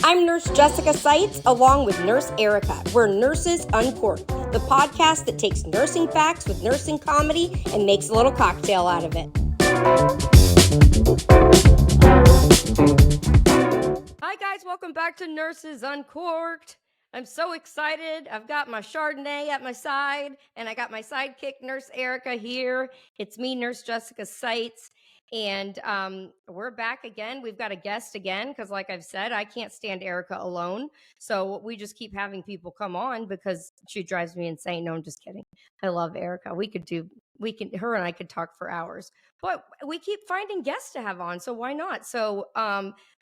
I'm Nurse Jessica Seitz, along with Nurse Erica. We're Nurses Uncorked, the podcast that takes nursing facts with nursing comedy and makes a little cocktail out of it. Hi guys, welcome back to Nurses Uncorked. I'm so excited. I've got my Chardonnay at my side, and I got my sidekick, Nurse Erica, here. It's me, Nurse Jessica Seitz. And we're back again. We've got a guest again because, like I've said, I can't stand Erica alone. So we just keep having people come on because she drives me insane. No, I'm just kidding. I love Erica. Her and I could talk for hours. But we keep finding guests to have on, so why not? So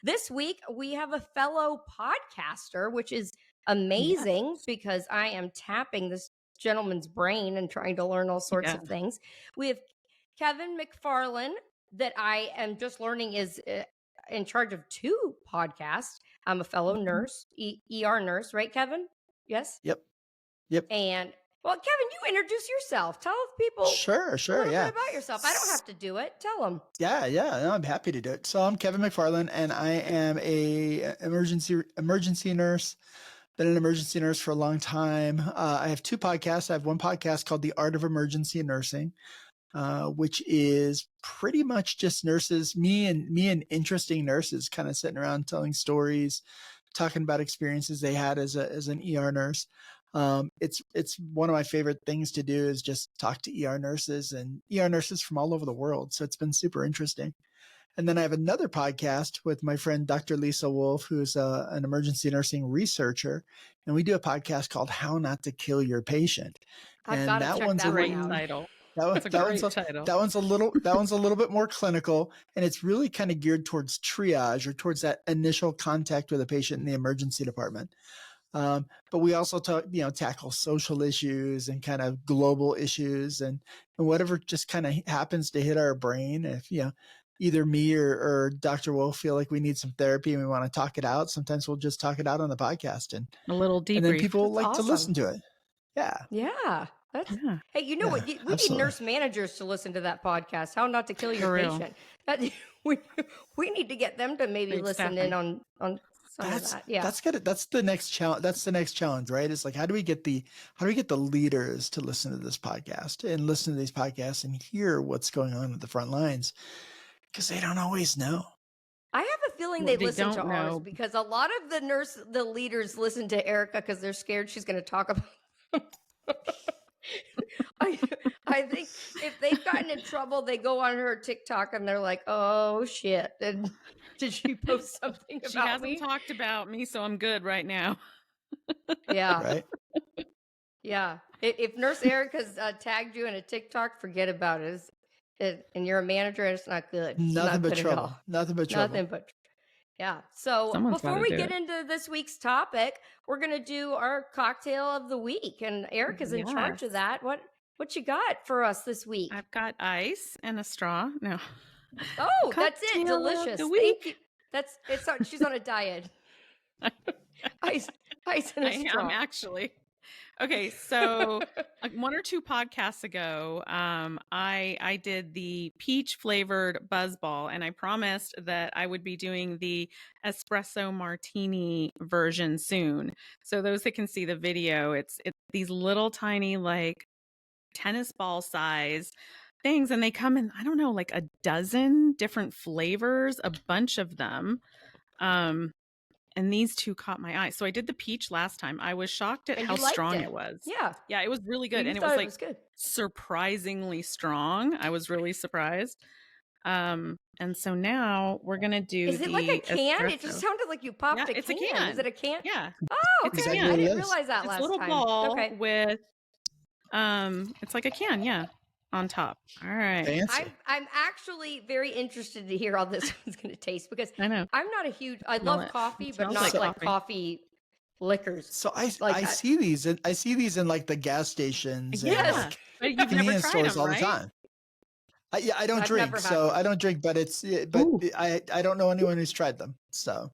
this week we have a fellow podcaster, which is amazing because I am tapping this gentleman's brain and trying to learn all sorts of things. We have Kevin McFarlane, that I am just learning is in charge of 2 podcasts. I'm a fellow nurse, ER nurse, right, Kevin? Yes? Yep. And, well, Kevin, you introduce yourself. Tell people Sure, a little bit about yourself. I don't have to do it. Tell them. Yeah, no, I'm happy to do it. So I'm Kevin McFarlane, and I am a emergency nurse. Been an emergency nurse for a long time. I have 2 podcasts. I have one podcast called The Art of Emergency Nursing, which is pretty much just nurses, me and interesting nurses kind of sitting around telling stories, talking about experiences they had as an ER nurse. It's one of my favorite things to do is just talk to ER nurses and ER nurses from all over the world. So it's been super interesting. And then I have another podcast with my friend, Dr. Lisa Wolf, who's an emergency nursing researcher. And we do a podcast called How Not to Kill Your Patient. I've got to check that one out. Title. That one's a little bit more clinical, and it's really kind of geared towards triage or towards that initial contact with a patient in the emergency department. But we also tackle social issues and kind of global issues and whatever just kind of happens to hit our brain. If either me or Dr. Wolf feel like we need some therapy and we want to talk it out, sometimes we'll just talk it out on the podcast and a little debrief. And then people That's like awesome. to listen to it. Yeah. Hey, you know what? We absolutely. need nurse managers to listen to that podcast. How Not to Kill Your Patient. We need to get them to maybe listen in on some of that. Yeah, that's good. That's the next challenge. That's the next challenge, right? It's like how do we get the leaders to listen to this podcast and listen to these podcasts and hear what's going on at the front lines because they don't always know. I have a feeling they listen to ours because a lot of the leaders listen to Erica because they're scared she's going to talk about them. I think if they've gotten in trouble, they go on her TikTok and they're like, "Oh shit! Did she post something about me?" She hasn't talked about me, so I'm good right now. Yeah, right. Yeah. If Nurse Erica's tagged you in a TikTok, forget about it. And you're a manager, and it's not good. Nothing but trouble. Yeah. So Someone's before gotta we do get it. into this week's topic, we're gonna do our cocktail of the week, and Erica's in charge of that. What you got for us this week? I've got ice and a straw. No. Oh, that's it. Cocktail of Delicious. the Thank you. She's on a diet. Ice and a straw. I am actually. Okay, so like 1 or 2 podcasts ago, I did the peach flavored buzzball, and I promised that I would be doing the Espresso Martini version soon. So those that can see the video, it's these little tiny like tennis ball size things, and they come in, I don't know, like a dozen different flavors, a bunch of them. And these 2 caught my eye. So I did the peach last time. I was shocked at how strong it was. Yeah, it was really good. And it was like surprisingly strong. I was really surprised. And so now we're gonna do. Is it like a can? Espresso. It just sounded like you popped a can. It's a can. Is it a can? Yeah. Oh, It's a okay. can. I didn't realize that It's last a little time. ball Okay. with it's like a can, on top. All right. Fancy. I'm actually very interested to hear how this one's going to taste because I know. I'm not a huge. I love coffee, but not like coffee liquors. So I see these in like the gas stations. Yes. And But you've never convenience tried stores them, all right? the time. I don't I've drink, never had so one. I don't drink. But I don't know anyone who's tried them. So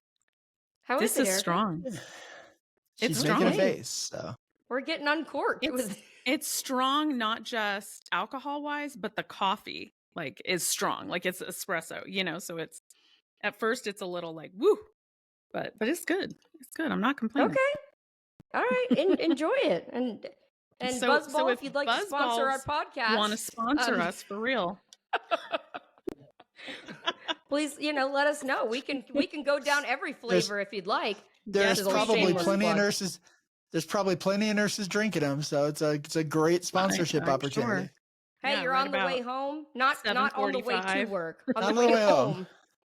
How This it, is Erica? strong. she's strong. making a face. So We're getting uncorked. It's strong, not just alcohol wise, but the coffee like is strong. Like it's espresso, so it's at first it's a little like woo, but it's good. It's good. I'm not complaining. Okay. All right. Enjoy it. And Buzzball, if you'd like to sponsor our podcast, want to sponsor us for real, please, let us know. We can go down every flavor if you'd like. There's probably plenty of nurses. There's probably plenty of nurses drinking them, so it's a great sponsorship opportunity. Sure. Hey, you're on the way home, not on the way to work. On the way home.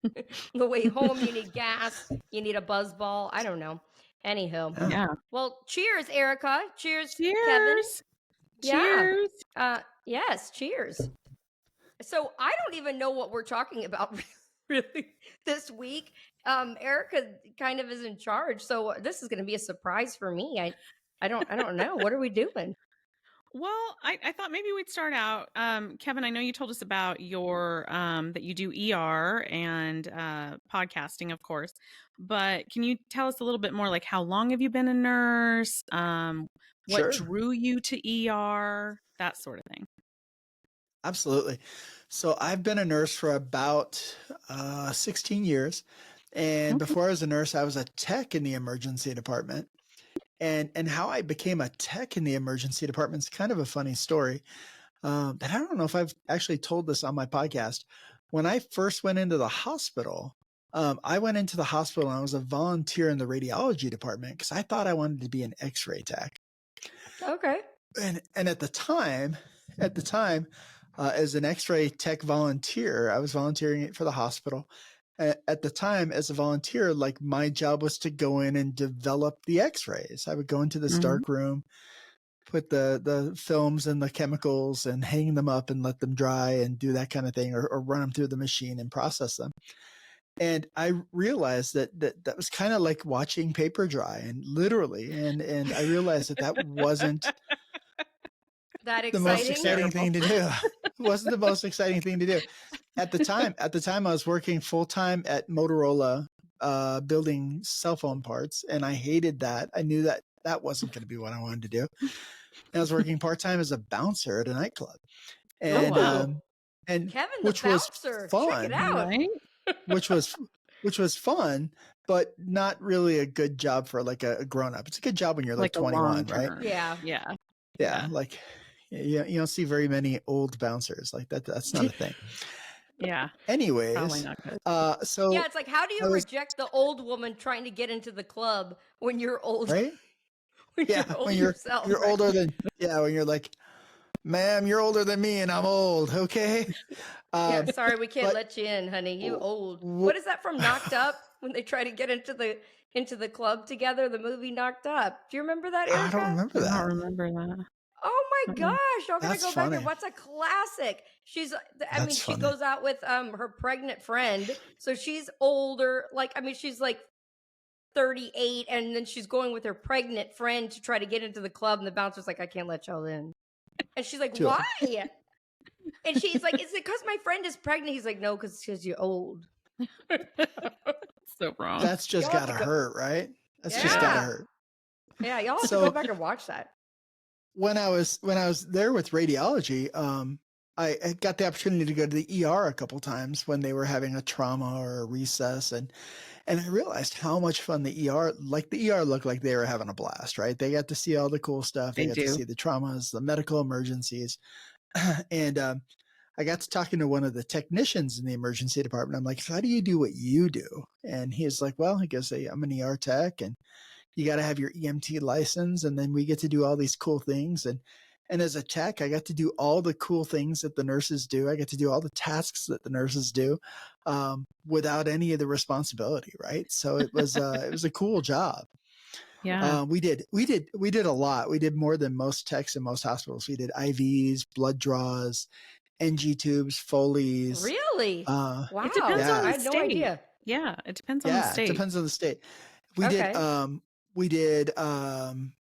On the way home, you need gas. You need a Buzzball. I don't know. Anywho, yeah. Well, cheers, Erica. Cheers, Kevin. Cheers. Yeah. Yes, cheers. So I don't even know what we're talking about really this week. Erica kind of is in charge, so this is going to be a surprise for me. I don't know. What are we doing? Well, I thought maybe we'd start out. Kevin, I know you told us about your that you do ER and podcasting, of course. But can you tell us a little bit more, like how long have you been a nurse? What drew you to ER? That sort of thing. Absolutely. So I've been a nurse for about 16 years. And before I was a nurse, I was a tech in the emergency department. And how I became a tech in the emergency department is kind of a funny story. And I don't know if I've actually told this on my podcast. When I first went into the hospital, I went into the hospital and I was a volunteer in the radiology department because I thought I wanted to be an X-ray tech. Okay. And at the time, as an X-ray tech volunteer, I was volunteering for the hospital. At the time, as a volunteer, like my job was to go in and develop the X-rays. I would go into this dark room, put the films and the chemicals and hang them up and let them dry and do that kind of thing, or run them through the machine and process them. And I realized that was kind of like watching paper dry, and literally, and I realized that wasn't that the most exciting thing to do. It wasn't the most exciting thing to do. At the time I was working full-time at Motorola, building cell phone parts, and I hated that. I knew that wasn't going to be what I wanted to do. And I was working part-time as a bouncer at a nightclub. And and Kevin, which the was bouncer. fun, check it out. Right? which was fun, but not really a good job for like a grown-up. It's a good job when you're like 21, right? Yeah. Like you don't see very many old bouncers like that. That's not a thing. Yeah. Anyways, probably not good. So yeah, it's like, how do you reject the old woman trying to get into the club when you're old? Right? when you're older than when you're like, ma'am, you're older than me and I'm old. Okay. Sorry, we can't let you in, honey. You old. What is that from Knocked Up? When they try to get into the club together, the movie Knocked Up. Do you remember that, Erica? I don't remember that. I don't remember that. Oh my gosh, y'all gotta go funny. back and what's a classic. She goes out with her pregnant friend. So she's older, she's like 38, and then she's going with her pregnant friend to try to get into the club, and the bouncer's like, I can't let y'all in. And she's like, why? And she's like, is it because my friend is pregnant? He's like, no, because you're old. So wrong. That's just gotta hurt, right? That's just gotta hurt. Yeah, y'all have to go back and watch that. When I was there with radiology, I got the opportunity to go to the ER a couple times when they were having a trauma or a recess, and I realized how much fun the ER looked like they were having a blast, right? They got to see all the cool stuff. They got to see the traumas, the medical emergencies, and I got to talking to one of the technicians in the emergency department. I'm like, how do you do what you do? And he's like, well, he goes, I'm an ER tech, and you got to have your EMT license, and then we get to do all these cool things. And as a tech, I got to do all the cool things that the nurses do. I get to do all the tasks that the nurses do, without any of the responsibility, right? So it was a cool job. Yeah. We did a lot. We did more than most techs in most hospitals. We did IVs, blood draws, NG tubes, Foleys. Really? Wow. It depends on the state. No idea. Yeah, it depends on the state. It depends on the state. We did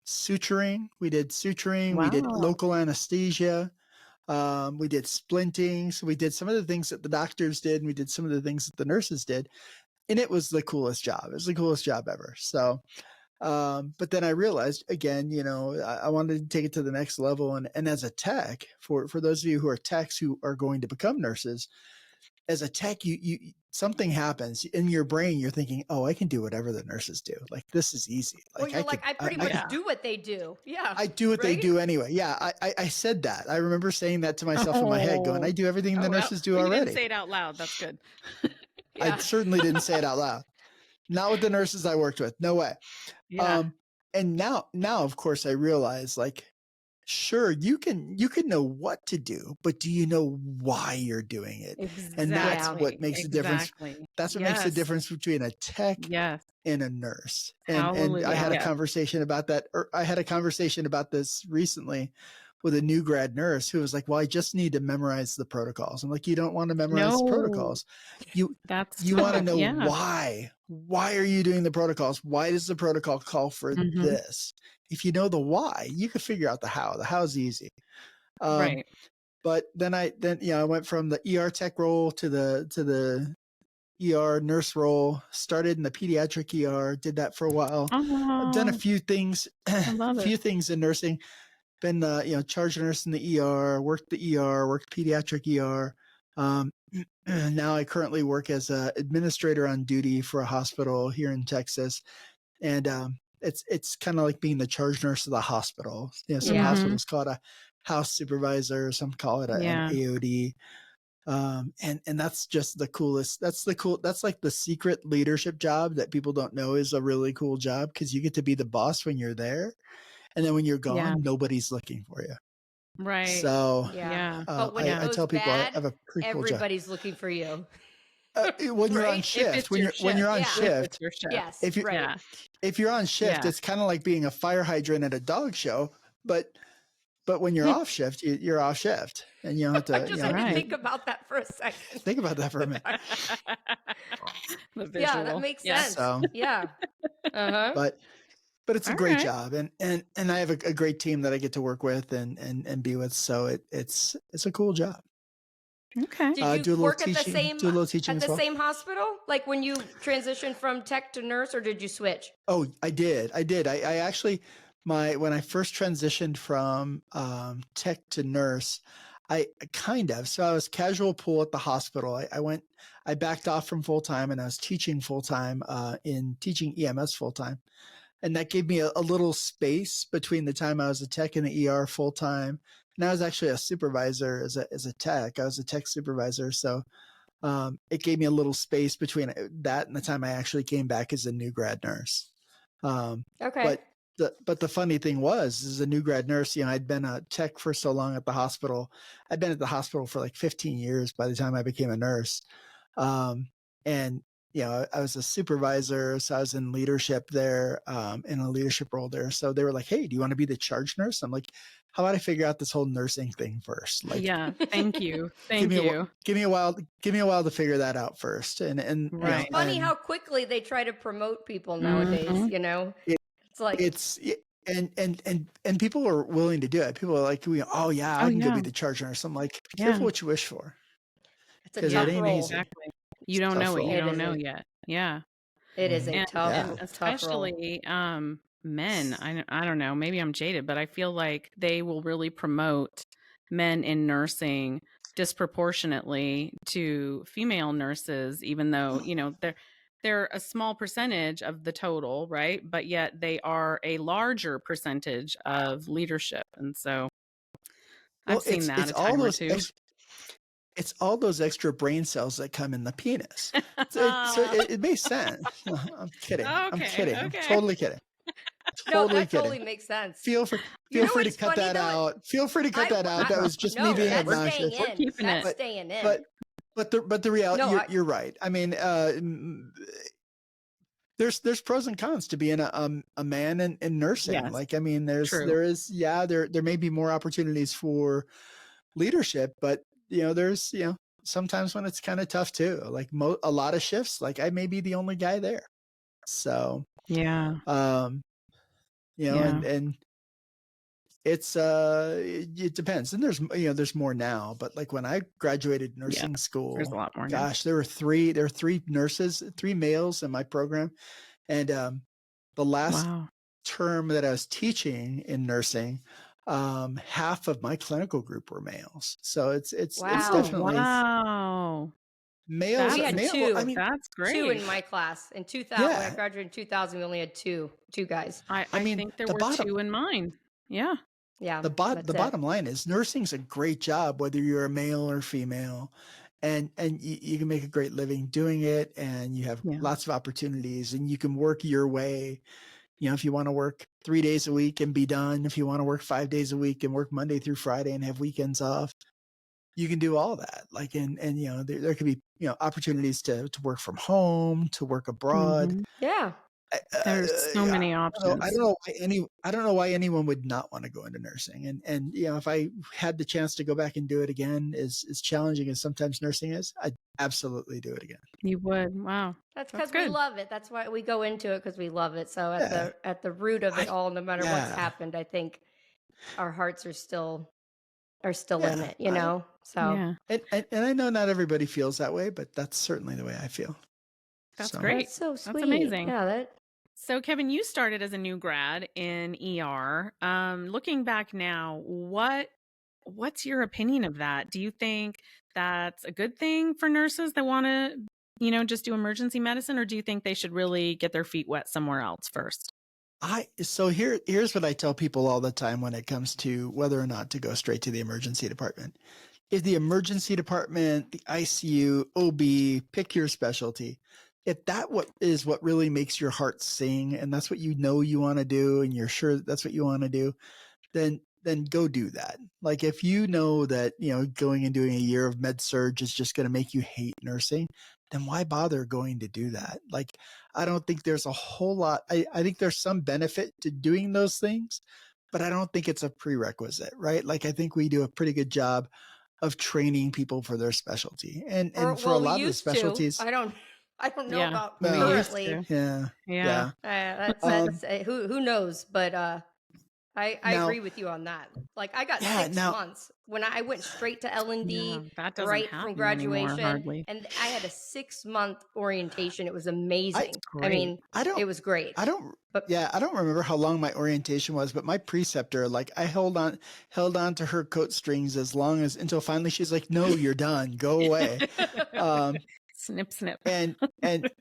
suturing. We Wow. We did local anesthesia. We did splinting. So we did some of the things that the doctors did, and we did some of the things that the nurses did. And it was the coolest job. It was the coolest job ever. So, but then I realized again, I wanted to take it to the next level. And as a tech, for those of you who are techs who are going to become nurses, as a tech, you something happens in your brain. You're thinking, oh, I can do whatever the nurses do. Like, this is easy. Well, you're like, I pretty much yeah. do what they do. Yeah. I do what they right? do anyway. Yeah, I said that. I remember saying that to myself in my head, going, I do everything the nurses do You already. didn't say it out loud. That's good. Yeah. I certainly didn't say it out loud. Not with the nurses I worked with. No way. Yeah. And now, of course, I realize, like, sure, you can know what to do, but do you know why you're doing it? Exactly. And that's what makes the difference. That's what makes the difference between a tech and a nurse. And I had a conversation about that. I had a conversation about this recently with a new grad nurse who was like, well, I just need to memorize the protocols. I'm like, you don't want to memorize the protocols. You want to know why. Why are you doing the protocols? Why does the protocol call for this? If you know the why, you can figure out the how. The how is easy. Right. But then I went from the ER tech role to the ER nurse role, started in the pediatric ER, did that for a while. I've done a few things, things in nursing. Been charge nurse in the ER, worked the ER, worked pediatric ER. Now I currently work as an administrator on duty for a hospital here in Texas, and it's kind of like being the charge nurse of the hospital. Some hospitals call it a house supervisor, some call it an AOD. And that's just the coolest. That's like the secret leadership job that people don't know is a really cool job, because you get to be the boss when you're there. And then when you're gone, nobody's looking for you. Right. So but when I tell people I have a pretty cool job. Everybody's looking for you. When you're on shift, when you're on shift, yes, if you're on shift, it's kind of like being a fire hydrant at a dog show. But when you're off shift, you're off shift, and you don't have to. I just had to think about that for a second. Think about that for a minute. Yeah, that makes sense. So, But it's a great job, and I have a great team that I get to work with and be with. So it's a cool job. Okay. Did you work at the same hospital, like when you transitioned from tech to nurse, or did you switch? Oh, I did. I actually, when I first transitioned from tech to nurse, so I was casual pool at the hospital. I backed off from full time, and I was teaching full time in teaching EMS full time. And that gave me a little space between the time I was a tech in the ER full time. And I was actually a supervisor as a tech. I was a tech supervisor. So it gave me a little space between that and the time I actually came back as a new grad nurse. Okay. But the funny thing was, as a new grad nurse, I'd been a tech for so long at the hospital. I'd been at the hospital for like 15 years by the time I became a nurse. And I was a supervisor, so I was in leadership there, in a leadership role there. So they were like, "Hey, do you want to be the charge nurse?" I'm like, "How about I figure out this whole nursing thing first?" Like, thank you. Give me a while to figure that out first. And it's funny how quickly they try to promote people nowadays. And people are willing to do it. People are like, "Oh yeah, I can go be the charge nurse." I'm like, "Be careful what you wish for." It's a tough role. Exactly. You don't know what you don't know yet. Yeah. It is a tough, and especially men. I don't know, maybe I'm jaded, but I feel like they will really promote men in nursing disproportionately to female nurses, even though, they're a small percentage of the total, right? But yet they are a larger percentage of leadership. And so I've seen that a time or two. It's all those extra brain cells that come in the penis. So it makes sense. No, I'm kidding. I'm kidding. I'm totally kidding. Totally makes sense. Feel free to cut that out. Feel free to cut that out. That was just me being obnoxious. We're keeping it. That's staying in. But the reality, you're right. I mean, there's pros and cons to being a man in nursing. Yes. Like, I mean, there may be more opportunities for leadership, but there's sometimes when it's kind of tough too. Like a lot of shifts, like I may be the only guy there. So and it's it depends. And there's more now, but like when I graduated nursing school, there's a lot more. Gosh, there were three nurses, 3 males in my program, and the last term that I was teaching in nursing, half of my clinical group were males. So it's definitely males, We had That's two. I mean, that's Two in great. my class. In 2000, when I yeah, graduated in 2000, we only had two guys. I I I mean, think there the were bottom, 2 in mine. Yeah. Yeah, the that's it. bottom line is nursing's a great job, whether you're a male or female, and you can make a great living doing it, and you have Yeah. lots of opportunities, and you can work your way. You know, if you want to work 3 days a week and be done, if you want to work 5 days a week and work Monday through Friday and have weekends off, you can do all that. Like, and you know, there could be, you know, opportunities to work from home, to work abroad. Mhm. Yeah. There's so Yeah, many I options. don't know why anyone would not want to go into nursing. And you know, if I had the chance to go back and do it again, as challenging as sometimes nursing is, I'd absolutely do it again. You would. Wow. That's That's because we good. love it. That's why we go into it, because we love it. So Yeah, at the root of it I all, no matter what's yeah happened, I think our hearts are still in yeah it, you know? So Yeah. and I know not everybody feels that way, but that's certainly the way I feel. That's So great. that's so That's sweet. amazing. Yeah, that So, Kevin, you started as a new grad in ER. Looking back now, what's your opinion of that? Do you think that's a good thing for nurses that want to, just do emergency medicine, or do you think they should really get their feet wet somewhere else first? here's what I tell people all the time when it comes to whether or not to go straight to the emergency department. If the emergency department, the ICU, OB, pick your specialty, if what really makes your heart sing, and that's what you know you want to do, and you're sure that's what you want to do, then go do that. Like, if you know that, you know, going and doing a year of med surg is just going to make you hate nursing, then why bother going to do that? Like, I don't think there's a whole lot. I think there's some benefit to doing those things, but I don't think it's a prerequisite, right? Like, I think we do a pretty good job of training people for their specialty, and for a we lot of the used to. specialties. I don't know Yeah, about we Well, used currently. to. yeah, Yeah. That's who knows, but I now, agree with you on that. Like, I got yeah, 6 now, months when I went straight to L&D Yeah, that doesn't right from happen anymore, graduation, hardly. and I had a 6-month orientation. It was I amazing. I Great. mean, I don't it was great. I don't But yeah, I don't remember how long my orientation was, but my preceptor, like, I held on to her coat strings as long as, until finally she's like, "No, you're done. Go away." Um Snip, snip. and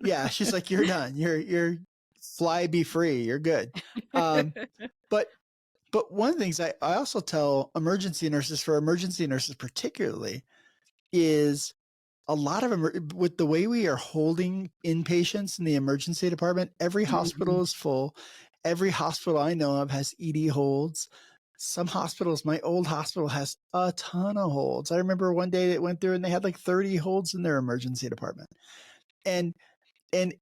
yeah, she's like, "You're done. You're fly, be free. You're good." Um but one of the things I also tell emergency nurses particularly, is a lot of with the way we are holding inpatients in the emergency department, every hospital Mhm. is full. Every hospital I know of has ED holds. Some hospitals, my old hospital has a ton of holds. I remember one day that went through and they had like 30 holds in their emergency department. And and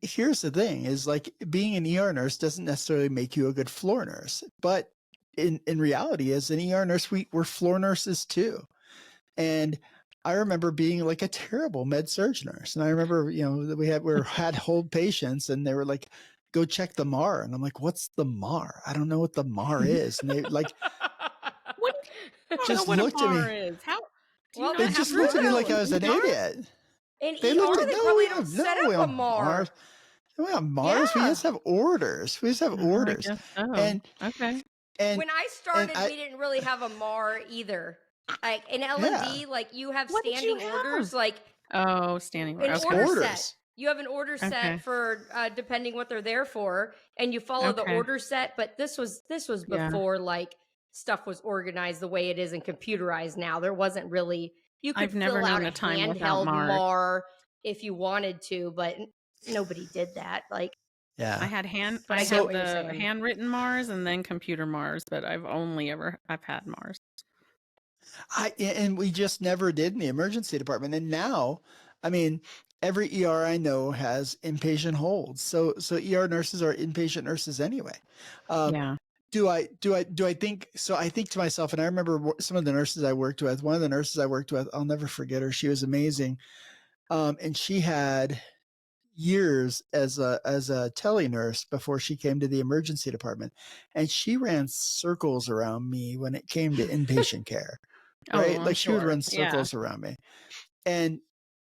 here's the thing, is like, being an ER nurse doesn't necessarily make you a good floor nurse, but in reality, as an ER nurse, we're floor nurses too. And I remember being like a terrible med surg nurse. And I remember, you know, that we had hold patients, and they were like, "Go check the MAR." And I'm like, "What's the MAR? I don't know what the MAR is." And they like What? I don't know just what a looked at bar me. is. How do you well, not They that's have just true looked at me MARs like I though. was in an ER? idiot. In They looked ER, at they no, probably we don't have set no, we up a have MAR. MARs. We have MARs. We Yeah. just have orders. We just have Oh, I orders. guess so. And Okay. and When I and started, I we didn't really have a MAR either. Like in yeah, L&D, like you have What did you standing orders, have? like Oh, standing an order. just Okay. order set. orders. You have an order set Okay. for depending what they're there for, and you follow the Okay. order set. But this was Yeah. before like stuff was organized the way it is and computerized now. There wasn't really, you could I've never fill out known a a time without handheld MARs. MAR if you wanted to, but nobody did that. Like, I Yeah. had but I get So what you're the saying. handwritten MARs and then computer MARs, but I've had MARs. and we just never did in the emergency department. And now, I mean, every ER I know has inpatient holds. So ER nurses are inpatient nurses anyway. Yeah. Do I think so? I think to myself, and I remember some of the nurses I worked with. One of the nurses I worked with, I'll never forget her. She was amazing. And she had years as a tele nurse before she came to the emergency department, and she ran circles around me when it came to inpatient care. Oh, Right? I'm Like, she would sure. run Yeah. circles around me. And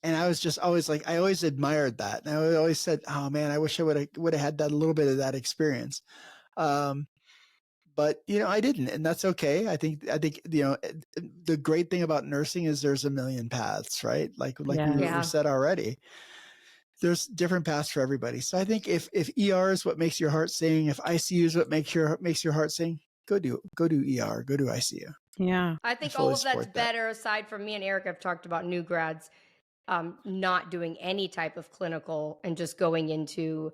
I was just always like, I always admired that. And I always said, "Oh man, I wish I would have had that, a little bit of that experience." Um, but I didn't, and that's okay. I think the great thing about nursing is there's a million paths, right? Like we Yeah. said already. There's different paths for everybody. So I think if ER is what makes your heart sing, if ICU is what makes your heart sing, go do ER, go do ICU. Yeah. I think all of that's better. Aside from me and Eric, I've talked about new grads not doing any type of clinical and just going into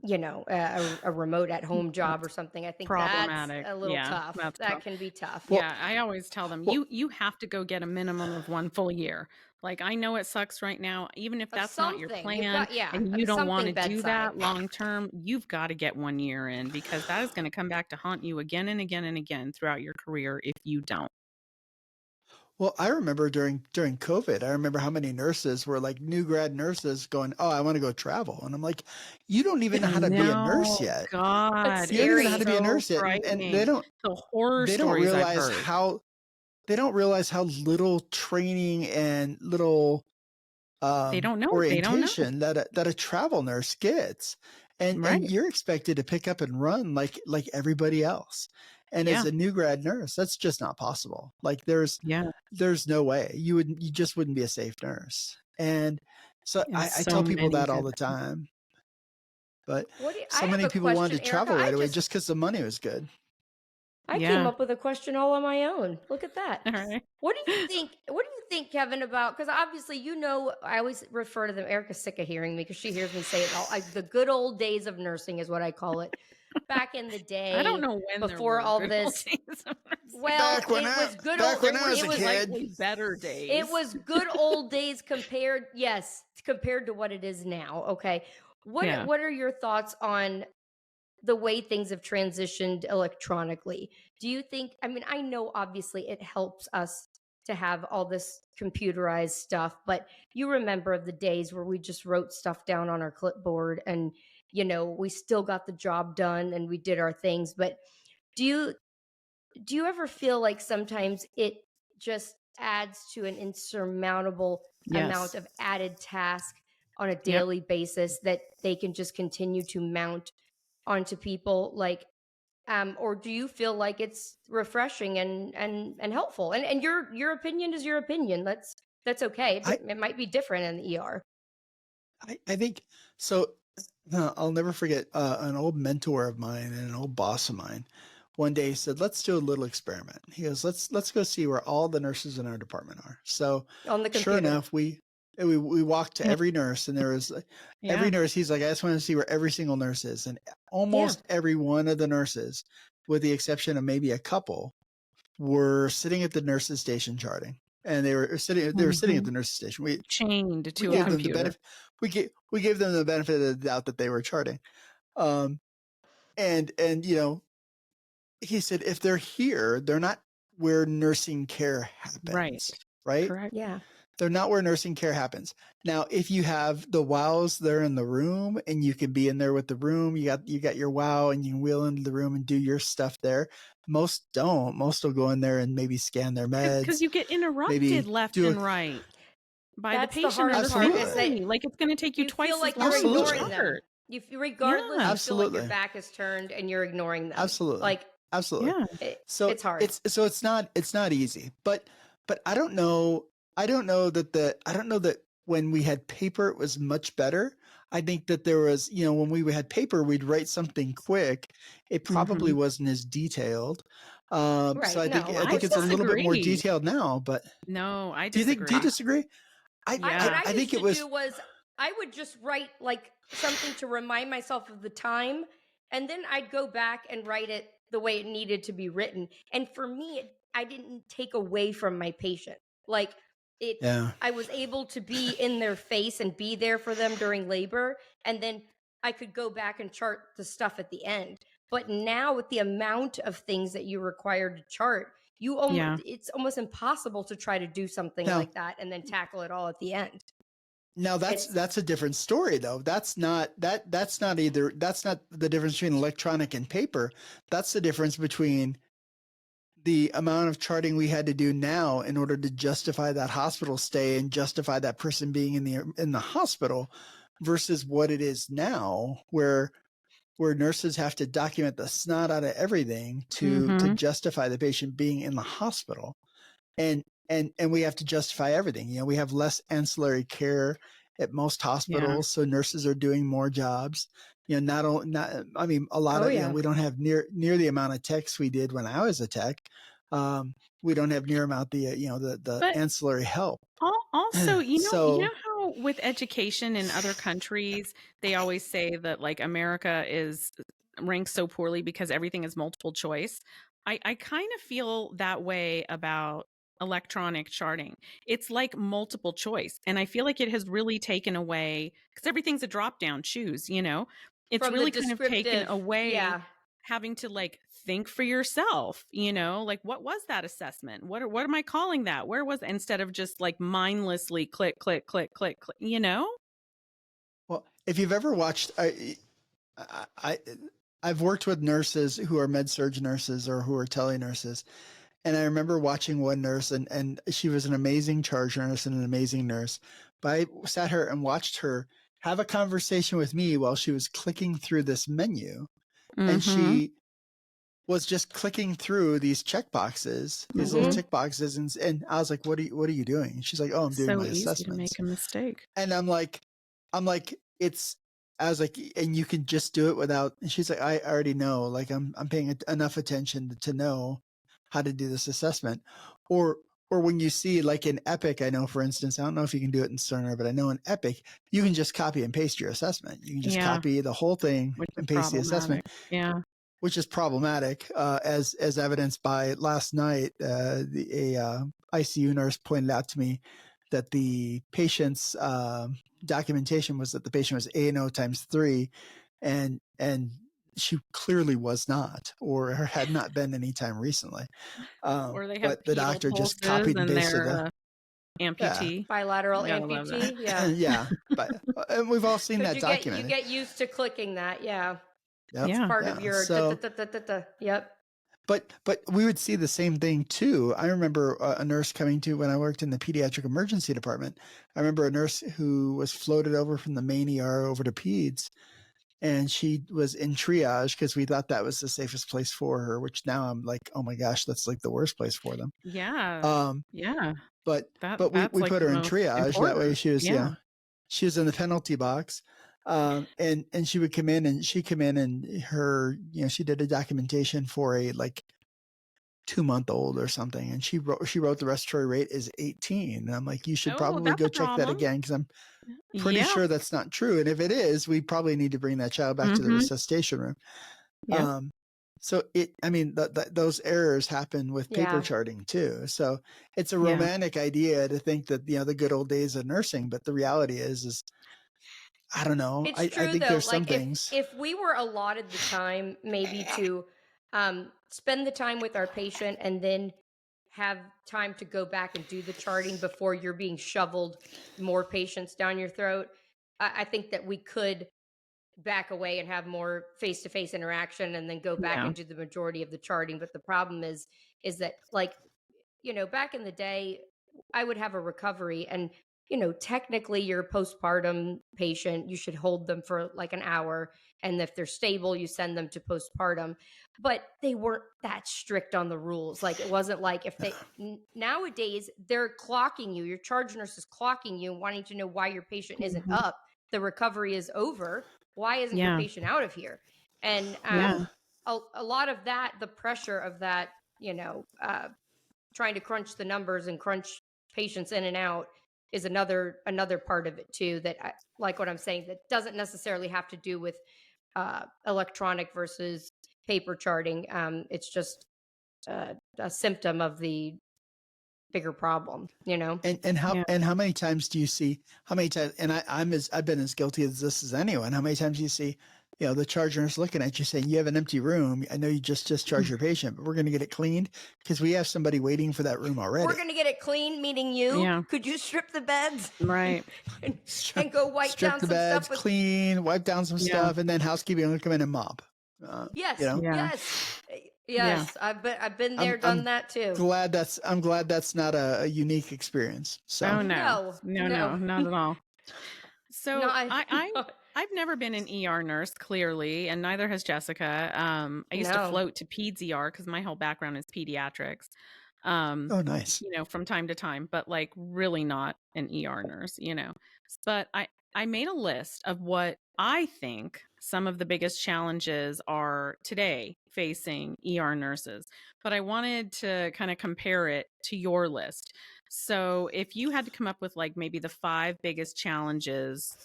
a remote at home job or something. I think problematic. That's a little tough. That can be tough. Well, yeah, I always tell them you have to go get a minimum of 1 full year. Like, I know it sucks right now, even if that's not your plan and you don't want to do that long term, you've got to get 1 year in, because that is going to come back to haunt you again and again and again throughout your career if you don't. Well, I remember during COVID, I remember how many nurses were like new grad nurses going, "Oh, I want to go travel," and I'm like, "You don't even know how to be a nurse yet. God, you don't even know how to be a nurse yet," and they don't. The horror they don't realize how they don't realize how little training and little they don't know orientation that a travel nurse gets, and you're expected to pick up and run like everybody else. And as a new grad nurse, that's just not possible. Like there's no way you just wouldn't be a safe nurse. And so I tell people that all the time. But so many people wanted to travel right away just because the money was good. I came up with a question all on my own. Look at that. All right. What do you think, Kevin, about, because obviously, I always refer to them. Erica's sick of hearing me because she hears me say it all. The good old days of nursing is what I call it. Back in the day, I don't know when before all this. Well, it was good old. When I was a kid, like better days. It was good old days compared to what it is now. Okay, what are your thoughts on the way things have transitioned electronically? Do you think? I mean, I know obviously it helps us to have all this computerized stuff, but you remember the days where we just wrote stuff down on our clipboard and we still got the job done and we did our things. But do you ever feel like sometimes it just adds to an insurmountable amount of added task on a daily basis that they can just continue to mount onto people? Like, or do you feel like it's refreshing and helpful? And your opinion is your opinion. That's okay. It might be different in the ER. I think so. I'll never forget an old mentor of mine and an old boss of mine. One day he said, "Let's do a little experiment." He goes, "Let's go see where all the nurses in our department are." So on the computer. Sure enough, we walked to every nurse, and there was every nurse. He's like, "I just want to see where every single nurse is," and almost every one of the nurses, with the exception of maybe a couple, were sitting at the nurses station charting. And they were sitting at the nurses station. We chained to a computer. We gave them the benefit of the doubt that they were charting. And he said, if they're here, they're not where nursing care happens. Right? Correct. Yeah. They're not where nursing care happens. Now, if you have the wows there in the room and you can be in there with the room, you got your wow and you can wheel into the room and do your stuff there. Most don't. Most will go in there and maybe scan their meds. Because you get interrupted left and right by the patient. Like, it's going to take you twice as long you're ignoring them. Regardless, you feel like your back is turned and you're ignoring them. Absolutely. Absolutely. Yeah. It's hard. It's not easy. But I don't know that when we had paper it was much better. I think that there was, when we had paper, we'd write something quick. It probably wasn't as detailed. So I think it's a little bit more detailed now. But no, I disagree. Do you disagree? I think it was. I would just write like something to remind myself of the time, and then I'd go back and write it the way it needed to be written. And for me, I didn't take away from my patient. Like. I was able to be in their face and be there for them during labor, and then I could go back and chart the stuff at the end. But now with the amount of things that you're required to chart, it's almost impossible to try to do something like that and then tackle it all at the end. Now that's a different story though. That's not the difference between electronic and paper. That's the difference between the amount of charting we had to do now in order to justify that hospital stay and justify that person being in the hospital versus what it is now, where where nurses have to document the snot out of everything to justify the patient being in the hospital. And we have to justify everything. You know, we have less ancillary care at most hospitals, so nurses are doing more jobs. You know, a lot of, you know, we don't have near the amount of techs we did when I was a tech. We don't have near amount the ancillary help. Also, you know how with education in other countries, they always say that like America ranks so poorly because everything is multiple choice. I kind of feel that way about electronic charting. It's like multiple choice. And I feel like it has really taken away, because everything's a drop down choose, you know, it's really kind of taken away having to like think for yourself, you know, like what was that assessment? What am I calling that? Where was, instead of just like mindlessly click, click, click, click, click, you know? Well, if you've ever watched, I've worked with nurses who are med-surg nurses or who are tele-nurses. And I remember watching one nurse, and she was an amazing charge nurse and an amazing nurse. But I sat her and watched her have a conversation with me while she was clicking through this menu. And she was just clicking through these check boxes, these little tick boxes. And I was like, what are you doing? And she's like, oh, I'm doing my assessments. So easy to make a mistake. And I was like, and you can just do it without, and she's like, I already know, like I'm paying enough attention to know how to do this assessment. Or when you see like in Epic, I know, for instance, I don't know if you can do it in Cerner, but I know in Epic, you can just copy and paste your assessment. You can just copy the whole thing and paste the assessment. Yeah. Which is problematic, as evidenced by last night. A ICU nurse pointed out to me that the patient's documentation was that the patient was A&O times 3, and she clearly was not, or had not been any time recently. Or they have but the doctor just copied and pasted amputee, bilateral amputee. And we've all seen that documented. You get used to clicking that. Yeah. Yep. It's part of your Yep. But we would see the same thing too. I remember a nurse coming to, when I worked in the pediatric emergency department, I remember a nurse who was floated over from the main ER over to peds, and she was in triage because we thought that was the safest place for her, which now I'm like, oh my gosh, that's like the worst place for them. Yeah. But we put her in triage. Important. That way she was, she was in the penalty box. And she would come in, and her, she did a documentation for a like 2-month-old or something. And she wrote the respiratory rate is 18. And I'm like, you should probably go check that again, because I'm pretty sure that's not true. And if it is, we probably need to bring that child back to the resuscitation room. Yeah. So those errors happen with paper charting too. So it's a romantic idea to think that, the good old days of nursing, but the reality is I don't know. It's true, I think though. there's some like things. If we were allotted the time maybe to spend the time with our patient and then have time to go back and do the charting before you're being shoveled more patients down your throat, I think that we could back away and have more face-to-face interaction and then go back and do the majority of the charting. But the problem is that, like, back in the day, I would have a recovery, and technically you're a postpartum patient. You should hold them for like an hour. And if they're stable, you send them to postpartum. But they weren't that strict on the rules. Like, it wasn't like if they, nowadays they're clocking you, your charge nurse is clocking you and wanting to know why your patient isn't up. The recovery is over. Why isn't your patient out of here? And a lot of that, the pressure of that, trying to crunch the numbers and crunch patients in and out, is another part of it too, that I like what I'm saying, that doesn't necessarily have to do with electronic versus paper charting. It's just a symptom of the bigger problem, And how many times do you see, and I've been as guilty as this as anyone. How many times do you see, the charge nurse looking at you saying, you have an empty room. I know you just discharged your patient, but we're going to get it cleaned because we have somebody waiting for that room already. We're going to get it clean, meaning you. Yeah. Could you strip the beds? Right. and go wipe down some beds, stuff. Clean, wipe down some stuff, and then housekeeping will come in and mop. Yes. Yeah. I've been there, done that too. I'm glad that's not a unique experience. So no, not at all. So I've never been an ER nurse, clearly, and neither has Jessica. I used to float to peds ER because my whole background is pediatrics. Oh, nice. From time to time, but like really not an ER nurse, But I made a list of what I think some of the biggest challenges are today facing ER nurses, but I wanted to kind of compare it to your list. So if you had to come up with like maybe the 5 biggest challenges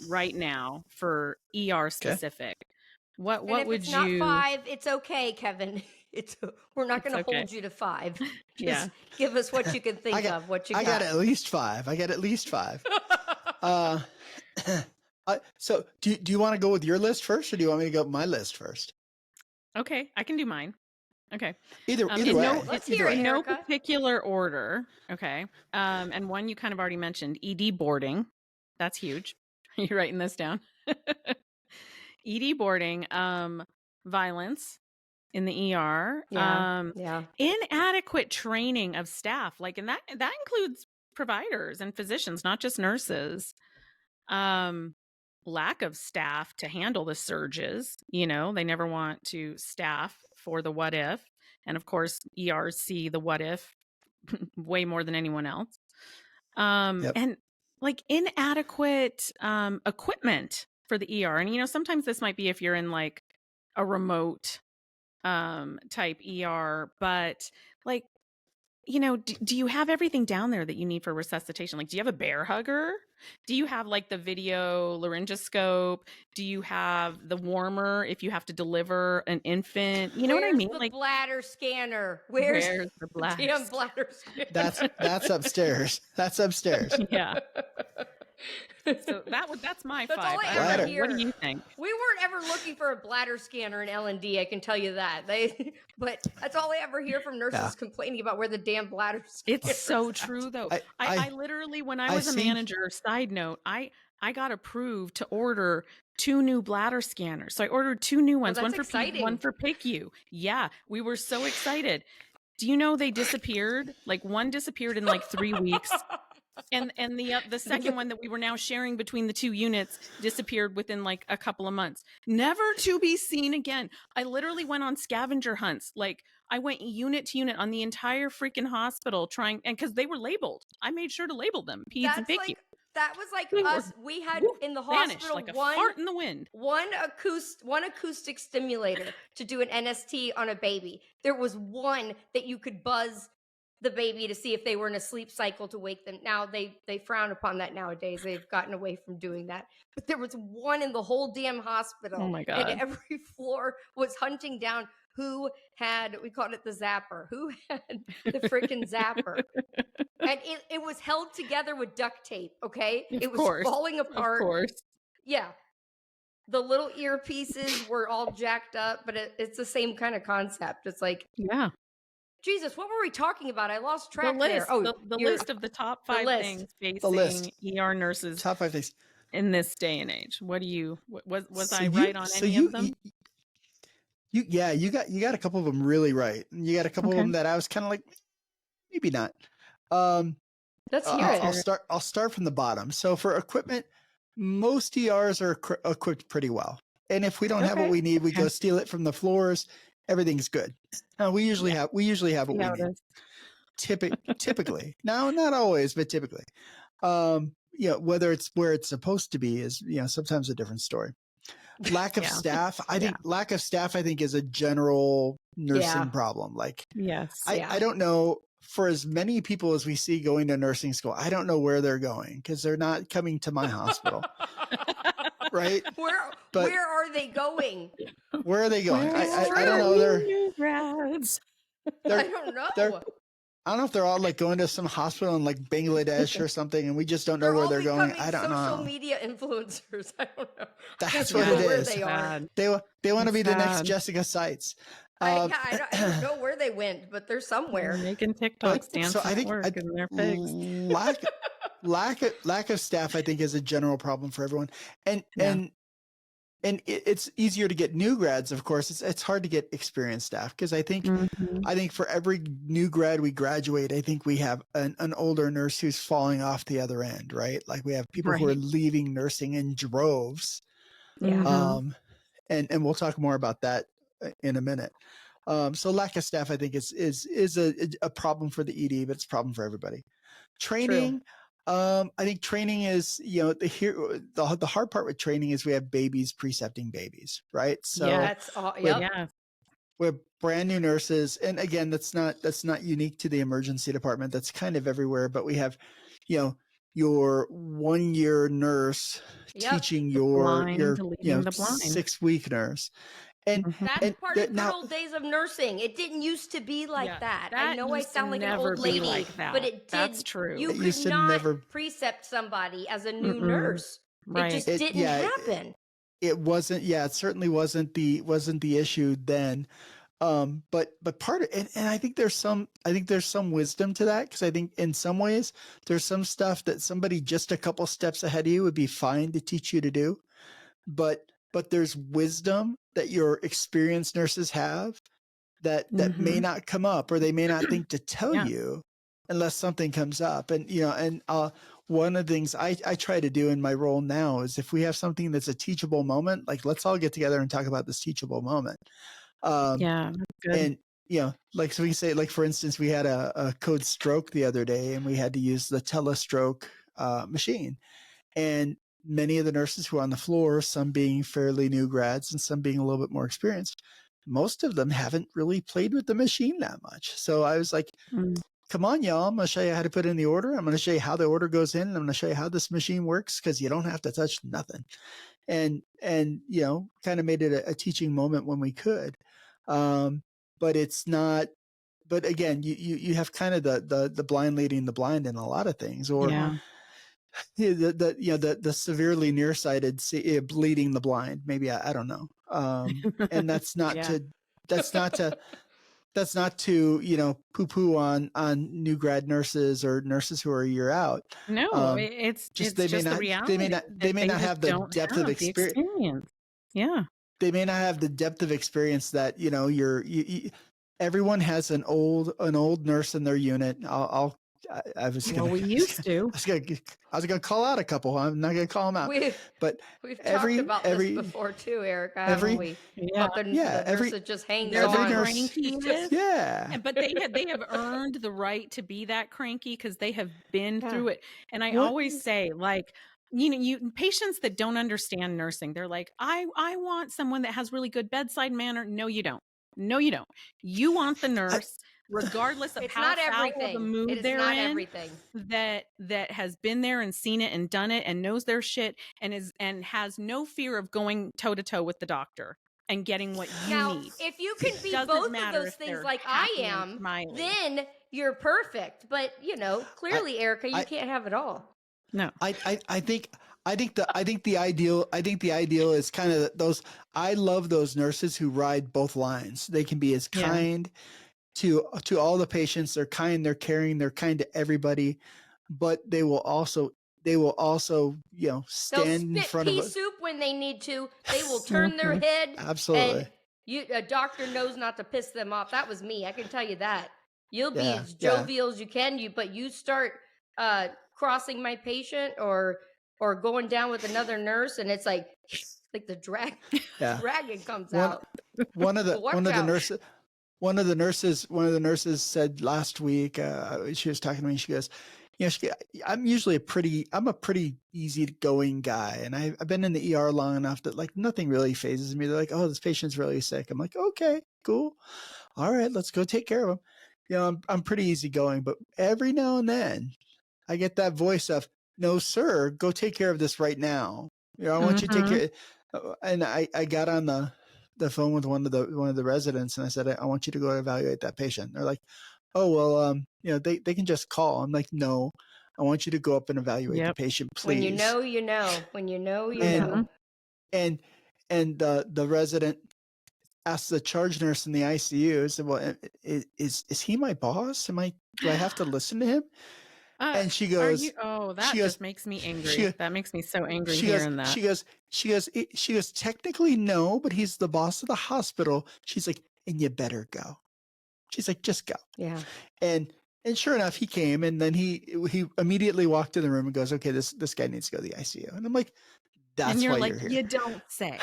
right now for ER specific, what would it's you? Not 5, it's okay, Kevin. We're not going to hold you to 5. Just give us what you can think of. What you got. I got at least 5. So do you want to go with your list first, or do you want me to go with my list first? Okay, I can do mine. Okay. Either way. Let's hear it, in no Erica. particular order. Okay. And one you kind of already mentioned, ED boarding. That's huge. Are you writing this down? ED boarding, violence in the ER, inadequate training of staff, like, and that includes providers and physicians, not just nurses. Lack of staff to handle the surges. They never want to staff for the what if, and of course ERs see the what if way more than anyone else. And like inadequate equipment for the ER. And sometimes this might be if you're in like a remote type ER, but like, do you have everything down there that you need for resuscitation? Like, do you have a bear hugger? Do you have like the video laryngoscope? Do you have the warmer if you have to deliver an infant? You know what I mean? The like bladder scanner. Where's the bladder? Damn bladder scanner. That's upstairs. That's upstairs. Yeah. So that's my 5. All I ever hear. What do you think? We weren't ever looking for a bladder scanner in L&D, I can tell you that. But that's all I ever hear from nurses complaining about where the damn bladder scanner. It's so true, though. I literally, when I was a manager, side note, I got approved to order 2 new bladder scanners. So I ordered 2 new ones, one for PICU, one for PICU. Yeah, we were so excited. Do you know they disappeared? Like one disappeared in like 3 weeks. And the second one that we were now sharing between the 2 units disappeared within like a couple of months, never to be seen again. I literally went on scavenger hunts. Like I went unit to unit on the entire freaking hospital and because they were labeled. I made sure to label them, peds and PICU. That was like us. We had in the hospital like a fart in the wind. One acoustic stimulator to do an NST on a baby. There was one that you could buzz the baby to see if they were in a sleep cycle to wake them. Now they frown upon that nowadays. They've gotten away from doing that. But there was one in the whole damn hospital. Oh my God. And every floor was hunting down who had, we called it the zapper, who had the freaking zapper. And it was held together with duct tape, okay? It was falling apart. Of course. Yeah. The little earpieces were all jacked up, but it's the same kind of concept. It's like, yeah. Jesus, what were we talking about? I lost track there. Oh, the list of the top 5 things facing ER nurses. Top 5 things in this day and age. What do you? Was I right on any of them? You got a couple of them really right. You got a couple of them that I was kind of like, maybe not. Let's hear it. I'll start from the bottom. So for equipment, most ERs are equipped pretty well, and if we don't have what we need, we go steal it from the floors. Everything's good. We usually have what we need. Typically. No, not always, but typically. Whether it's where it's supposed to be is, sometimes a different story. Lack of staff. I think is a general nursing problem. Like, I don't know, for as many people as we see going to nursing school, I don't know where they're going because they're not coming to my hospital. Right? Where are they going? Where are they going? I don't know. They're grads. I don't know. I don't know if they're all like going to some hospital in like Bangladesh or something, and we just don't know where they're going. I don't know. Social media influencers. I don't know. That's what it is. They are. They want to be the next Jessica Sites. I don't know where they went, but they're somewhere. They're making TikToks, dancing. So I think their pigs. lack of staff, I think, is a general problem for everyone. And it's easier to get new grads, of course. It's hard to get experienced staff because I think for every new grad we graduate, I think we have an older nurse who's falling off the other end, right? Like we have people who are leaving nursing in droves. Yeah. And we'll talk more about that in a minute. So lack of staff, I think, is a problem for the ED, but it's a problem for everybody. Training. I think training is, the hard part with training is we have babies precepting babies, right? So that's all. Yeah. we have brand new nurses, and again, that's not unique to the emergency department. That's kind of everywhere. But we have, your 1-year nurse teaching your 6-week nurse. And that's part of the old days of nursing. It didn't used to be like that. I know I sound like an old lady, but it did. That's true. You could not precept somebody as a new nurse. It just didn't happen. It wasn't. Yeah, it certainly wasn't the issue then. But part of it, and I think there's some wisdom to that, because I think in some ways there's some stuff that somebody just a couple steps ahead of you would be fine to teach you to do, but there's wisdom that your experienced nurses have that may not come up, or they may not think to tell you unless something comes up. And one of the things I try to do in my role now is, if we have something that's a teachable moment, like, let's all get together and talk about this teachable moment. That's good. And like, so we can say, like, for instance, we had a code stroke the other day, and we had to use the telestroke machine, and many of the nurses who were on the floor, some being fairly new grads and some being a little bit more experienced, most of them haven't really played with the machine that much. So I was like, come on, y'all, I'm going to show you how to put in the order. I'm going to show you how the order goes in, and I'm going to show you how this machine works, because you don't have to touch nothing. And kind of made it a teaching moment when we could. But it's not, but again, you have kind of the blind leading the blind in a lot of things, or the severely nearsighted leading the blind. Maybe I don't know. And that's not to poo-poo on new grad nurses or nurses who are a year out. No, it's just the reality. They may not have the depth of experience. Yeah. They may not have the depth of experience that, everyone has an old nurse in their unit. We used to. I was gonna call out a couple. I'm not gonna call them out. We've talked about this before too, Erica. Haven't we? About the nurse that just hangs on. Cranky. But they have earned the right to be that cranky, because they have been through it. And I always say, like, patients that don't understand nursing, they're like, I want someone that has really good bedside manner. No, you don't. You want the nurse, regardless of how foul of a mood they're in, that has been there and seen it and done it and knows their shit, and has no fear of going toe to toe with the doctor and getting what you need. If you can be both of those things like I am, then you're perfect. But clearly, Erica, you can't have it all. No, I think the ideal is kind of those. I love those nurses who ride both lines. They can be as kind to all the patients. They're kind, they're caring, they're kind to everybody, but they will also stand in front of pea soup when they need to. They will turn their head. Absolutely. And a doctor knows not to piss them off. That was me. I can tell you that. You'll be as jovial as you can, but you start crossing my patient or going down with another nurse, and it's like the dragon comes out. One of the nurses said last week, she was talking to me, she goes, I'm usually I'm a pretty easygoing guy, and I've been in the ER long enough that, like, nothing really phases me. They're like, oh, this patient's really sick. I'm like, okay, cool. All right, let's go take care of him. I'm pretty easygoing, but every now and then I get that voice of, no, sir, go take care of this right now. I want you to take care. And I got on the phone with one of the residents, and I said, I want you to go evaluate that patient. They're like, oh, well, they can just call. I'm like, no, I want you to go up and evaluate the patient, please. When you know, you know. When you know, you know. And the resident asked the charge nurse in the ICU, I said, well, is he my boss? Do I have to listen to him? And she Are goes, you? Oh, that she goes, just makes me she, angry. That makes me so angry she goes, hearing that. she goes, technically no, but he's the boss of the hospital. She's like, and you better go. She's like, just go. Yeah. And sure enough, he came, and then he immediately walked in the room and goes, okay, this guy needs to go to the ICU. And I'm like, that's And you're why like, you're here. you don't say.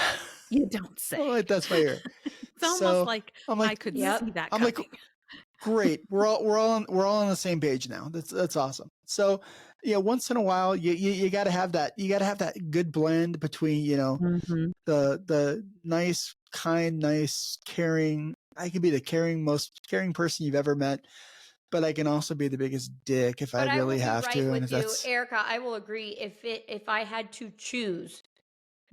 You don't say. I'm like, that's why you're here. It's almost So, like I'm like, I could Yep. see that I'm coming. like, great. We're all on the same page now. That's awesome. So, once in a while, you got to have that. You got to have that good blend between, Mhm. the nice, kind, nice, caring. I can be the most caring person you've ever met, but I can also be the biggest dick if But I I will really be have right to. And with if you, that's Erica. I will agree. If I had to choose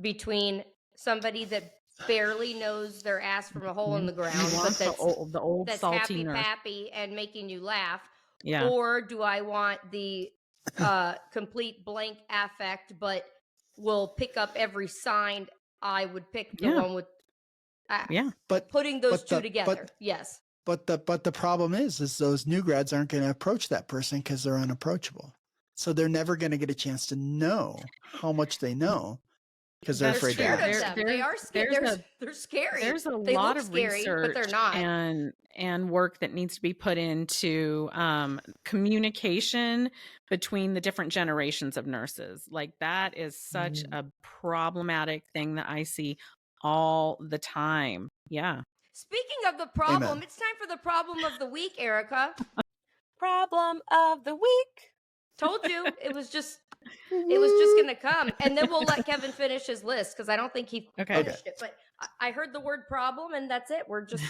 between somebody that barely knows their ass from a hole in the You ground, want but the old that's salty happy nurse. pappy and making you laugh, Yeah. or do I want the complete blank affect, but will pick up every sign? I would pick the one with but putting those two the- together. Yes. But the problem is those new grads aren't going to approach that person because they're unapproachable. So they're never going to get a chance to know how much they know because they're They're afraid to scared of ask. them. They are scared. They're scary. There's a They lot look of scary, but research they're not. and work that needs to be put into communication between the different generations of nurses. Like that is such a problematic thing that I see all the time. Yeah. Speaking of the problem, Amen. it's time for the problem of the week, Erica. Problem of the week. Told you it was just gonna come, and then we'll let Kevin finish his list because I don't think he finished it. But I heard the word problem, and that's it. We're just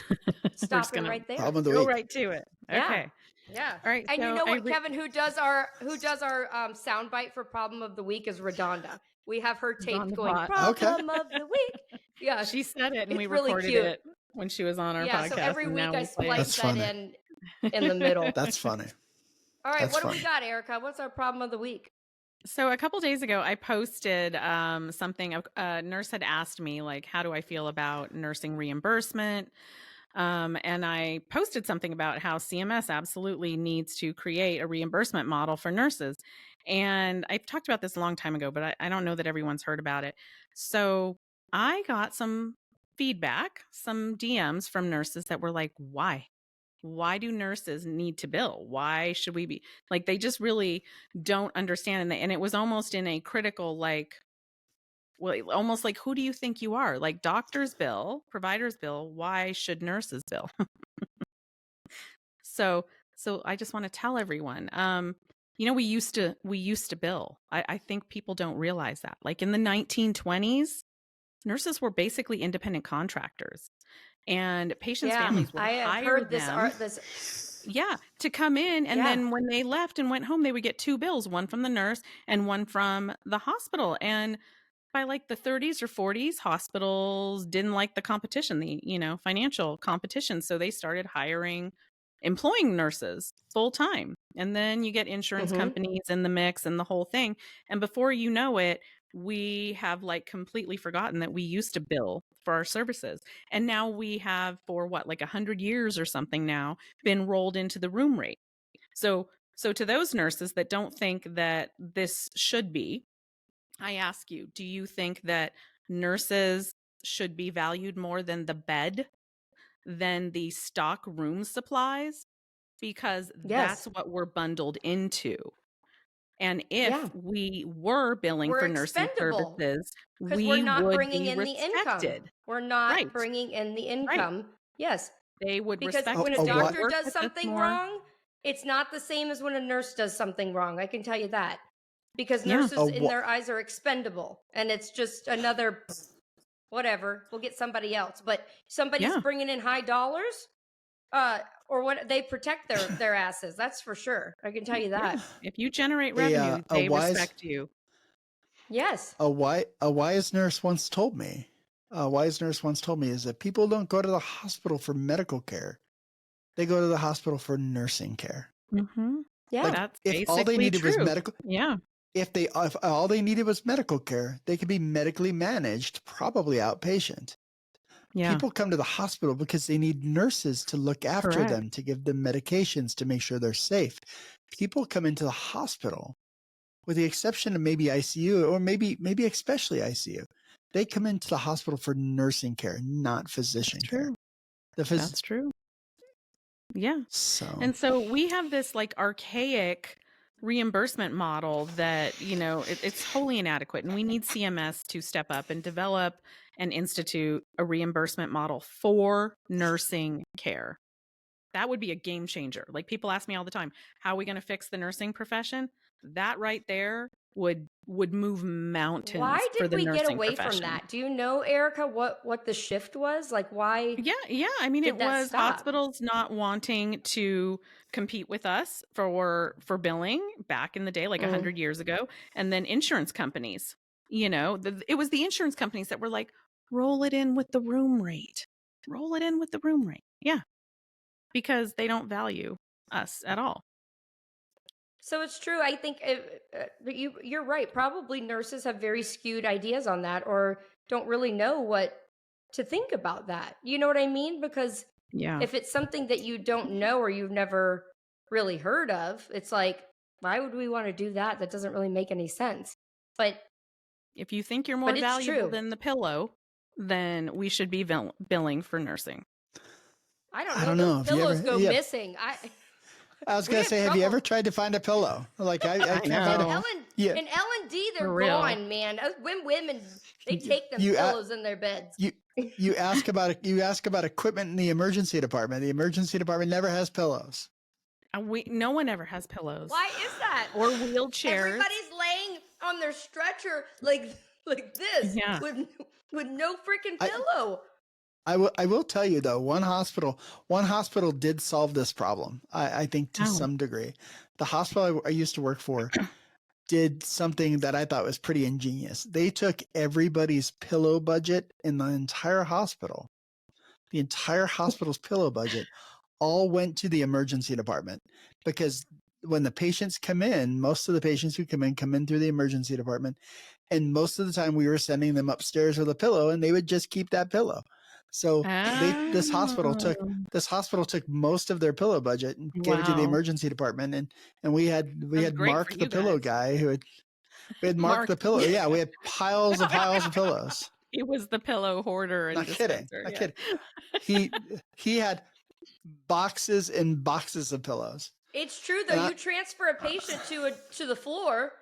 stopping right there. Problem of the Go week. right to it. Yeah. Okay. Yeah. All right. And so you know what, Kevin, who does our soundbite for problem of the week is Redonda. We have her taped going problem of the week. Yeah. She said it, and we really recorded cute. it when she was on our Yeah. podcast. So every and week now I we play it. splice that in the middle. That's funny. All right. That's What do funny. we got, Erica? What's our problem of the week? So a couple days ago, I posted something. A nurse had asked me, like, how do I feel about nursing reimbursement? And I posted something about how CMS absolutely needs to create a reimbursement model for nurses. And I've talked about this a long time ago, but I don't know that everyone's heard about it. So I got some feedback, some DMs from nurses that were like, why? Why do nurses need to bill? Why should we be like, they just really don't understand. And it was almost in a critical, like, well, almost like, who do you think you are? Like doctors bill, providers bill. Why should nurses bill? So I just want to tell everyone, we used to bill. I think people don't realize that. Like in the 1920s, nurses were basically independent contractors. And patients' families would hire them. To come in. And then when they left and went home, they would get two bills, one from the nurse and one from the hospital. And by like the 30s or 40s, hospitals didn't like the competition, the financial competition. So they started employing nurses full time. And then you get insurance companies in the mix and the whole thing. And before you know it, we have like completely forgotten that we used to bill for our services. And now we have, for what, like 100 years or something now, been rolled into the room rate. So to those nurses that don't think that this should be, I ask you, do you think that nurses should be valued more than the bed, than the stock room supplies? Because that's what we're bundled into. And if we were billing for nursing services, we're not would bringing be in respected. the income. We're not bringing in the income. Right. Yes. They would because respect when a doctor does something wrong, it's not the same as when a nurse does something wrong. I can tell you that. Because nurses in their eyes are expendable. And it's just another whatever. We'll get somebody else. But somebody's bringing in high dollars, or what, they protect their asses. That's for sure. I can tell you that. Yeah. If you generate revenue, they respect you. Yes. A wise nurse once told me is that people don't go to the hospital for medical care. They go to the hospital for nursing care. Mm-hmm. Yeah. Like, that's if all they needed was medical. Yeah. If all they needed was medical care, they could be medically managed, probably outpatient. Yeah. People come to the hospital because they need nurses to look after Correct. them, to give them medications, to make sure they're safe. People come into the hospital, with the exception of maybe ICU or maybe especially ICU. They come into the hospital for nursing care, not physician That's care. true. The That's true. Yeah. So And so we have this like archaic reimbursement model that, it's wholly inadequate. And we need CMS to step up and develop and institute a reimbursement model for nursing care. That would be a game changer. Like people ask me all the time, how are we going to fix the nursing profession? That right there would move mountains. Why for did the we get nursing away profession. from that? Do you know, Erica, what the shift was? Like why? Yeah. I mean, did it that was stop? hospitals not wanting to compete with us for billing back in the day, like 100 years ago. And then insurance companies, it was the insurance companies that were like, roll it in with the room rate. Roll it in with the room rate. Yeah. Because they don't value us at all. So it's true. I think you're right. Probably nurses have very skewed ideas on that, or don't really know what to think about that. You know what I mean? Because if it's something that you don't know or you've never really heard of, it's like, why would we want to do that? That doesn't really make any sense. But if you think you're more valuable than the pillow, then we should be billing for nursing. I don't know. Those pillows go missing. I was going to say, have you ever tried to find a pillow? Like I can't find it. In L&D, they're gone, man. When women, they take them pillows in their beds. You ask about equipment in the emergency department. The emergency department never has pillows. No one ever has pillows. Why is that? Or wheelchairs. Everybody's laying on their stretcher like this with no freaking pillow. I will tell you though, one hospital did solve this problem. I think to some degree. The hospital I used to work for did something that I thought was pretty ingenious. They took everybody's pillow budget in the entire hospital. The entire hospital's pillow budget all went to the emergency department, because when the patients come in, most of the patients who come in through the emergency department, and most of the time we were sending them upstairs with a pillow, and they would just keep that pillow. So this hospital took most of their pillow budget and gave it to the emergency department, and we had Mark the pillow guy who had marked the pillow. Yeah, we had piles of pillows. He was the pillow hoarder and not kidding. He had boxes and boxes of pillows. It's true though. You transfer a patient to the floor,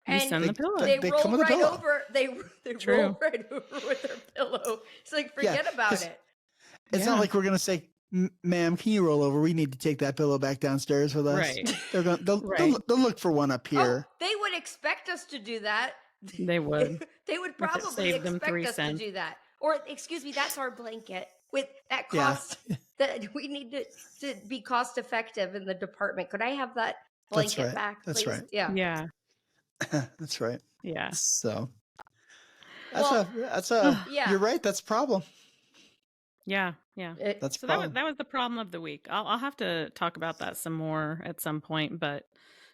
and send the pillow. They roll right over. They roll right over with their pillow. It's like forget about it. It's not like we're gonna say, "Ma'am, can you roll over? We need to take that pillow back downstairs with us." Right. They'll look for one up here. They would expect us to do that. They would. They would probably expect us to do that. Or excuse me, that's our blanket. With that cost, that we need to be cost effective in the department. Could I have that blanket back, please? That's right. Yeah. That's right. Yeah. So you're right. That's a problem. Yeah. That's so that was the problem of the week. I'll have to talk about that some more at some point, but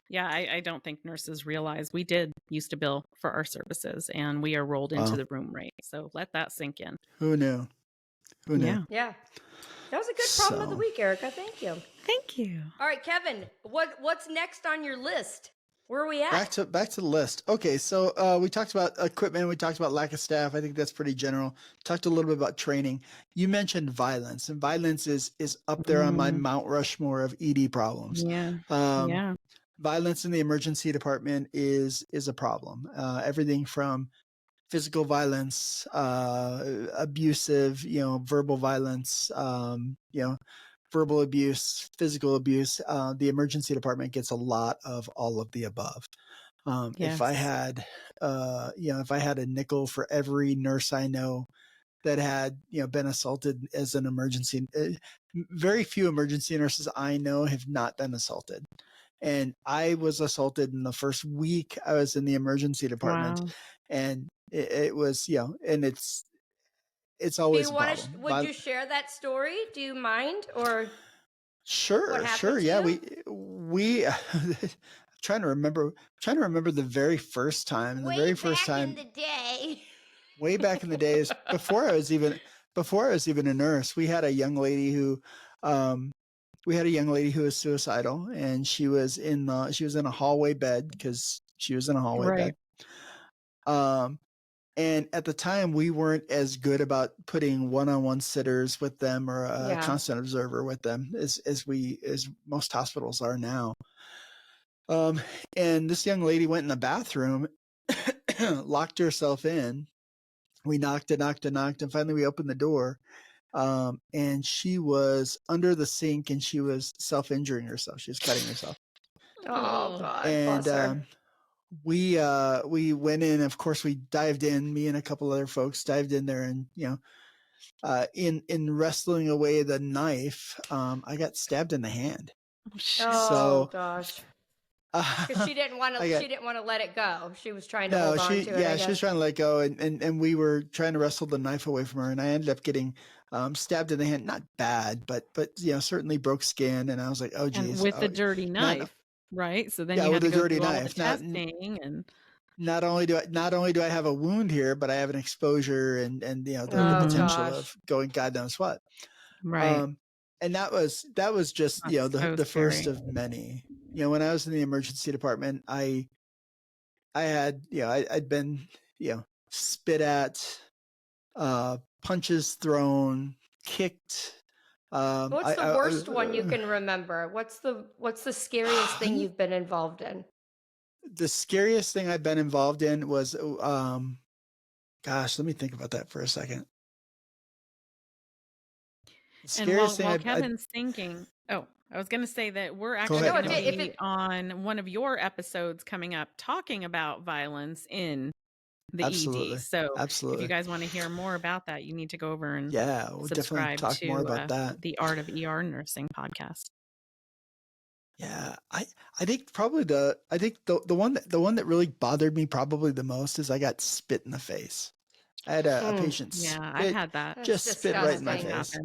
yeah, I don't think nurses realize we did used to bill for our services, and we are rolled into the room rate. So let that sink in. Who knew? Yeah. That was a good problem of the week, Erica. Thank you. Thank you. All right, Kevin, what's next on your list? Where are we at? Back to the list. Okay, so we talked about equipment. We talked about lack of staff. I think that's pretty general. Talked a little bit about training. You mentioned violence, and violence is up there on my Mount Rushmore of ED problems. Yeah. Violence in the emergency department is a problem. Everything from physical violence, abusive, verbal violence, verbal abuse, physical abuse. The emergency department gets a lot of all of the above. If I had a nickel for every nurse I know that had, been assaulted as an emergency, very few emergency nurses I know have not been assaulted. And I was assaulted in the first week I was in the emergency department. And it was, and it's always a problem. Would you share that story? Do you mind? Or sure. Yeah, we trying to remember the very first time. Way back in the day. Way back in the days before I was even before I was even a nurse, we had a young lady who was suicidal, and she was in a hallway bed because she was in a hallway Right. bed. And at the time, we weren't as good about putting one-on-one sitters with them or a constant observer with them as most hospitals are now. And this young lady went in the bathroom, locked herself in. We knocked and finally we opened the door. And she was under the sink, and she was self-injuring herself. She was cutting herself. Oh God, And bless her. we went in. Of course, we dived in. Me and a couple other folks dived in there, and in wrestling away the knife, I got stabbed in the hand. Oh gosh. Because she didn't want to. She didn't want to let it go. She was trying to hold on to it. Yeah, she was trying to let go, and we were trying to wrestle the knife away from her, and I ended up getting stabbed in the hand. Not bad, but certainly broke skin. And I was like, oh geez, and with the dirty knife, right? So then you had with to a go dirty through all knife. the testing, and not only do I have a wound here, but I have an exposure and the potential of going God knows what. Right. And that was just the first of many. When I was in the emergency department, I had I'd been spit at, punches thrown, kicked. What's the worst one you can remember? What's the scariest thing you've been involved in? The scariest thing I've been involved in was, gosh, let me think about that for a second. And while Kevin's thinking, I was going to say that we're actually going to be on one of your episodes coming up talking about violence in the ED. So if you guys want to hear more about that, you need to go over and we'll subscribe definitely talk to more about that. the Art of ER Nursing podcast. Yeah, I think probably the one that really bothered me probably the most is I got spit in the face. I had a patient I've had that. Just spit right in my face.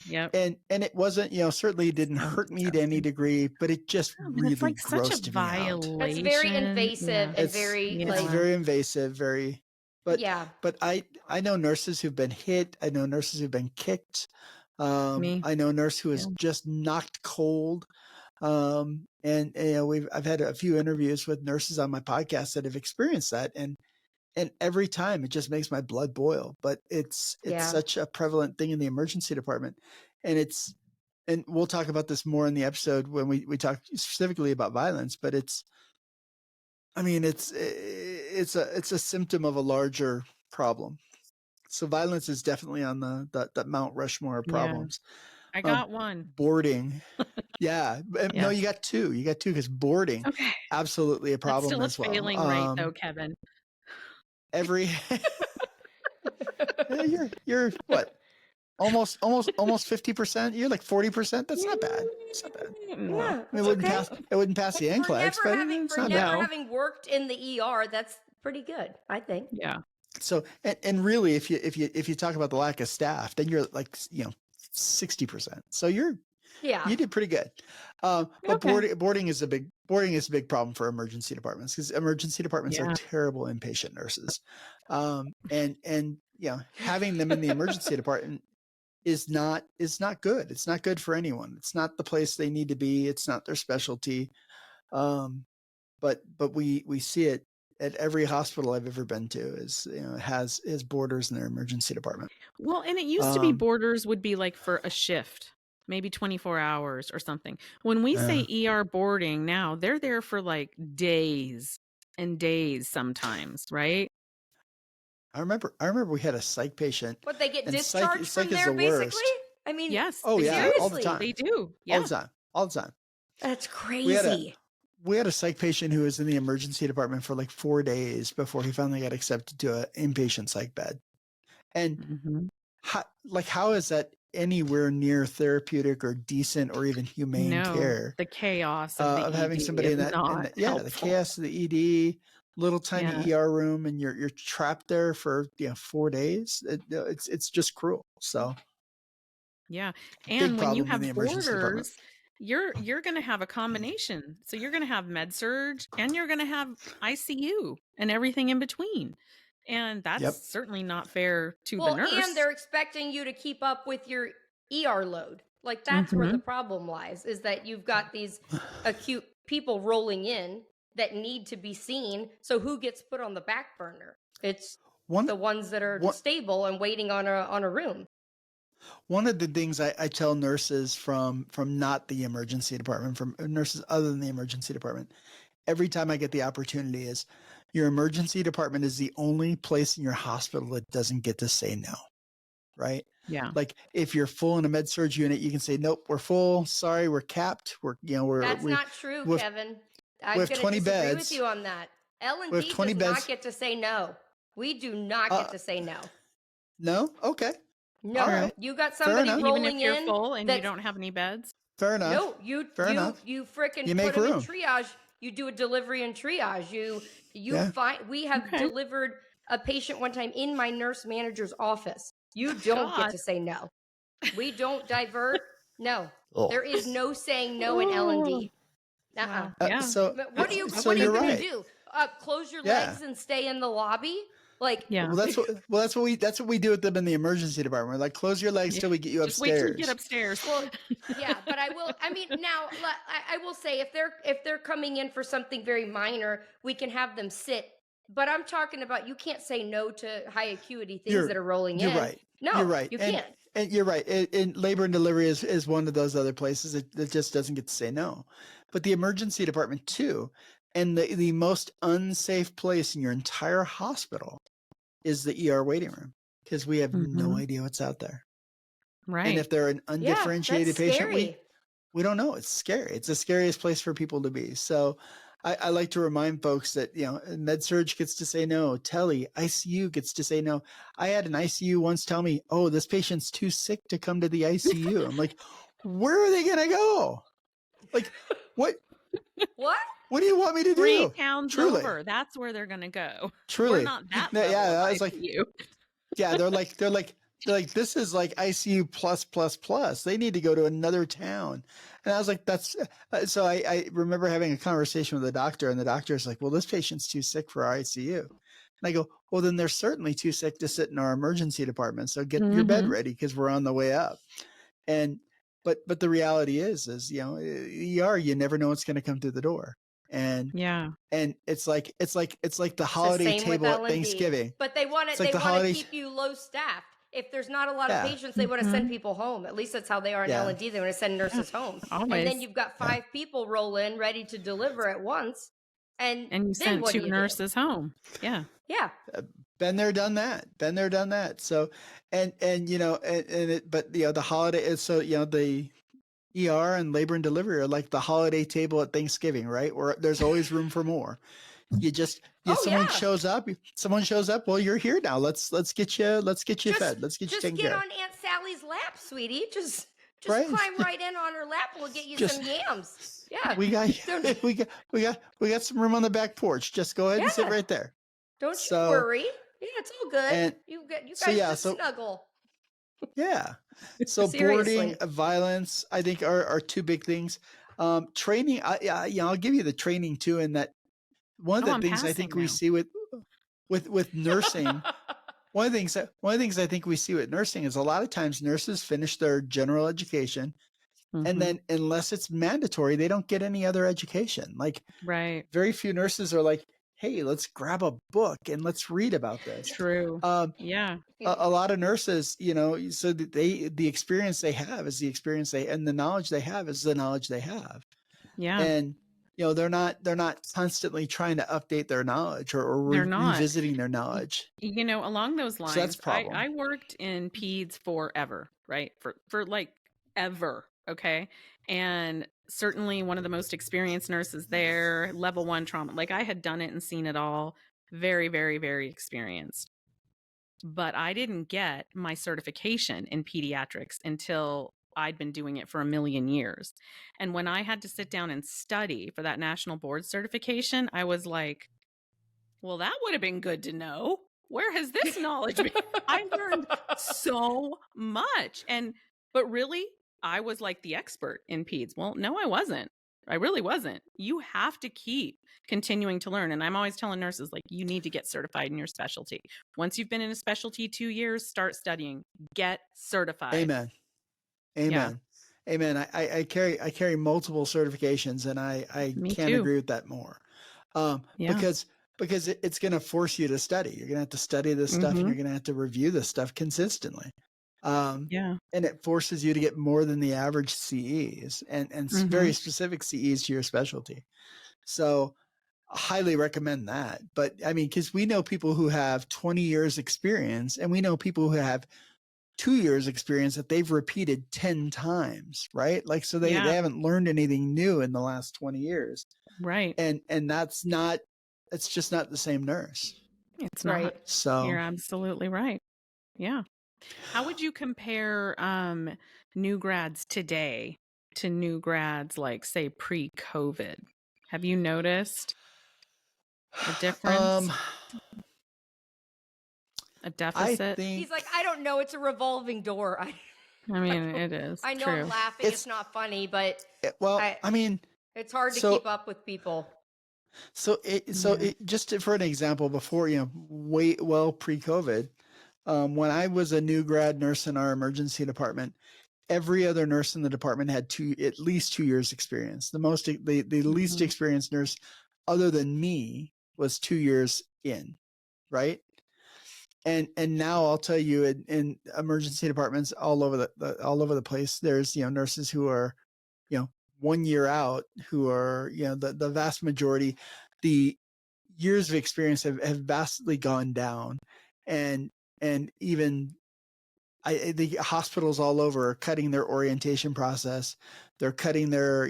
Yep. And it wasn't, certainly it didn't hurt me to any degree, but it just really grossed me out. It's very invasive and very it's very invasive, very. But I know nurses who've been hit. I know nurses who've been kicked. I know a nurse who was just knocked cold. And I've had a few interviews with nurses on my podcast that have experienced that, and every time it just makes my blood boil. But it's such a prevalent thing in the emergency department, and we'll talk about this more in the episode when we talk specifically about violence. But it's a symptom of a larger problem. So violence is definitely on the Mount Rushmore of problems. I got one. Boarding. Yeah. No, you got two. You got two because boarding. Okay. Absolutely a problem as well. That's still a failing rate though, Kevin. You're what? Almost 50%. You're like 40%. That's not bad. It's not bad. Yeah, it wouldn't pass the NCLEX, but it's not bad. For never having worked in the ER, that's pretty good, I think. Yeah. So and really, if you talk about the lack of staff, then you're like 60%. So you did pretty good. But boarding is a big problem for emergency departments, because emergency departments are terrible inpatient nurses. And having them in the emergency department is not good. It's not good for anyone. It's not the place they need to be. It's not their specialty. But we see it at every hospital I've ever been to has boarders in their emergency department. Well, and it used to be boarders would be like for a shift, maybe 24 hours or something. When we say ER boarding now, they're there for like days and days sometimes, right? I remember we had a psych patient. What, they get discharged from there basically? Worst. I mean, yes. Oh yeah, seriously? all the time. They do. Yeah. All the time. That's crazy. We had a psych patient who was in the emergency department for like 4 days before he finally got accepted to an inpatient psych bed. And how is that anywhere near therapeutic or decent or even humane care? The chaos of having somebody in that, the chaos of the ED, little tiny ER room, and you're trapped there for 4 days. It's just cruel. So and when you have boarders, you're going to have a combination. So you're going to have med surg and you're going to have ICU and everything in between. And that's Yep. certainly not fair to the Well, nurse. and they're expecting you to keep up with your ER load. Like that's where the problem lies, is that you've got these acute people rolling in that need to be seen. So who gets put on the back burner? It's the ones that are stable and waiting on a room. One of the things I tell nurses from not the emergency department, from nurses other than the emergency department, every time I get the opportunity is, your emergency department is the only place in your hospital that doesn't get to say no, right? Yeah. Like if you're full in a med surg unit, you can say, nope, we're full. Sorry, we're capped. That's not true, Kevin. I'm going to 20 disagree beds, with you on that. L&D does 20 beds. not get to say no. We do not get to say no. No? Okay. No, All right. you got somebody rolling Even if you're in full and you don't have any beds? Fair enough. No, you freaking put them in triage. You do a delivery in triage. We have delivered a patient one time in my nurse manager's office. You don't get to say no. We don't divert. No, there is no saying no in L&D. Wow. So what are you going to do? Close your legs and stay in the lobby? Like, well, that's what we do with them in the emergency department. We're like, close your legs till we get you Just upstairs. wait till you get upstairs. Well, yeah, but I will say if they're coming in for something very minor, we can have them sit. But I'm talking about, you can't say no to high acuity things that are rolling in. You're right. No, you're right. You can't. And you're right. And labor and delivery is one of those other places that just doesn't get to say no. But the emergency department too, and the most unsafe place in your entire hospital is the ER waiting room, because we have no idea what's out there. Right. And if they're an undifferentiated patient, we don't know. It's scary. It's the scariest place for people to be. So I like to remind folks that, med surg gets to say no. Tele, ICU gets to say no. I had an ICU once tell me, oh, this patient's too sick to come to the ICU. I'm like, where are they going to go? Like, what? What do you want me to do? 3 towns over. That's where they're going to go. Truly. We're not that I was like, ICU. they're like, this is like ICU plus. They need to go to another town. And I was like, that's, so I remember having a conversation with the doctor, and the doctor's like, well, this patient's too sick for our ICU. And I go, well, then they're certainly too sick to sit in our emergency department. So get your bed ready, because we're on the way up. And, but the reality is, ER, you never know what's going to come through the door. And and it's like the holiday table at Thanksgiving. But they want to keep you low staffed. If there's not a lot of patients, they want to send people home. At least that's how they are in L&D. They want to send nurses home. Always. And then you've got 5 people roll in ready to deliver at once. And you sent 2 nurses home. Yeah. Yeah. Been there, done that. So, but the holiday is, so, the ER and labor and delivery are like the holiday table at Thanksgiving, right? Where there's always room for more. Someone shows up. Well, you're here now. Let's get you fed. Let's get you taken care of. Just get on Aunt Sally's lap, sweetie. Just climb right in on her lap. We'll get you some yams. Yeah. We got some room on the back porch. Just go ahead and sit right there. Don't you worry. Yeah, it's all good. And you guys snuggle. Yeah. So boarding, violence, I think are 2 big things. Training, I'll give you the training too, in that one of the things I think we see with nursing, one of the things I think we see with nursing is a lot of times nurses finish their general education, and then unless it's mandatory, they don't get any other education. Like, very few nurses are like, hey, let's grab a book and let's read about this. True. A lot of nurses, so that the experience they have is the experience and the knowledge they have is the knowledge they have. Yeah. And, they're not constantly trying to update their knowledge or revisiting their knowledge. Along those lines, so that's a problem. I worked in peds forever, right? For like ever. Okay. And certainly one of the most experienced nurses there, level 1 trauma. Like, I had done it and seen it all. Very, very, very experienced. But I didn't get my certification in pediatrics until I'd been doing it for 1 million years. And when I had to sit down and study for that national board certification, I was like, well, that would have been good to know. Where has this knowledge been? I learned so much. But really, I was like the expert in peds. Well, no, I wasn't. I really wasn't. You have to keep continuing to learn. And I'm always telling nurses, like, you need to get certified in your specialty. Once you've been in a specialty 2 years, start studying, get certified. Amen. Amen. Yeah. Amen. I carry multiple certifications, and I Me can't too. agree with that more. Yeah. Because it's going to force you to study. You're going to have to study this stuff, and you're going to have to review this stuff consistently. Yeah. And it forces you to get more than the average CEs and very specific CEs to your specialty. So I highly recommend that. But I mean, because we know people who have 20 years experience, and we know people who have 2 years experience that they've repeated 10 times, right? Like, so they haven't learned anything new in the last 20 years. Right. And it's just not the same nurse. It's not. Right. So you're absolutely right. Yeah. How would you compare new grads today to new grads, like, say, pre-COVID? Have you noticed a difference? A deficit? He's like, I don't know. It's a revolving door. I mean, it is. I know true. I'm laughing. It's not funny, but it's hard to keep up with people. So just for an example, before, pre-COVID, when I was a new grad nurse in our emergency department, every other nurse in the department had at least 2 years experience. The least experienced nurse other than me was 2 years in, right? And now I'll tell you, in emergency departments all over the place, there's, nurses who are, 1 year out, who are, the vast majority, the years of experience have vastly gone down. And even the hospitals all over are cutting their orientation process. They're cutting their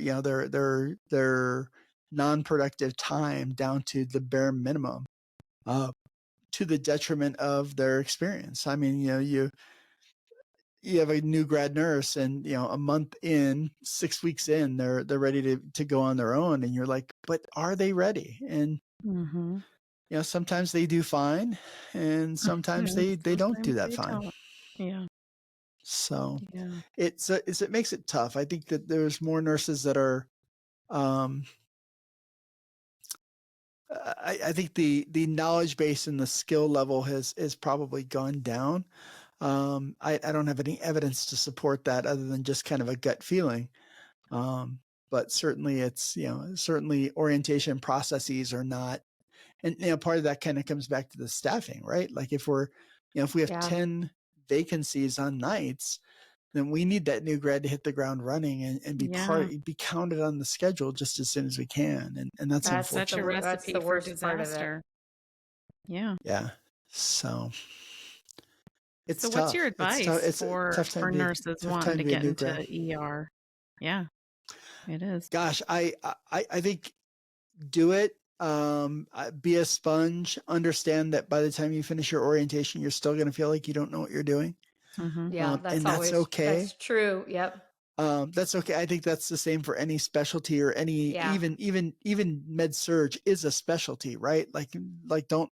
non-productive time down to the bare minimum, to the detriment of their experience. I mean, you have a new grad nurse, and a month in, 6 weeks in, they're ready to go on their own, and you're like, but are they ready? And sometimes they do fine, and sometimes they don't do that fine. Don't. Yeah. So it makes it tough. I think that there's more nurses that are I think the knowledge base and the skill level has probably gone down. I don't have any evidence to support that other than just kind of a gut feeling. But certainly it's, certainly orientation processes are not, and part of that kind of comes back to the staffing, right? Like if we have 10 vacancies on nights, then we need that new grad to hit the ground running and be counted on the schedule just as soon as we can. And that's unfortunate. Such a recipe the worst for disaster. Yeah. Yeah. So it's so tough. What's your advice for nurses wanting to get into ER? Yeah, it is. Gosh, I think do it. Be a sponge. Understand that by the time you finish your orientation, you're still going to feel like you don't know what you're doing. Yeah, that's okay. That's true. Yep. That's okay. I think that's the same for any specialty or any even med surg is a specialty, right? Like don't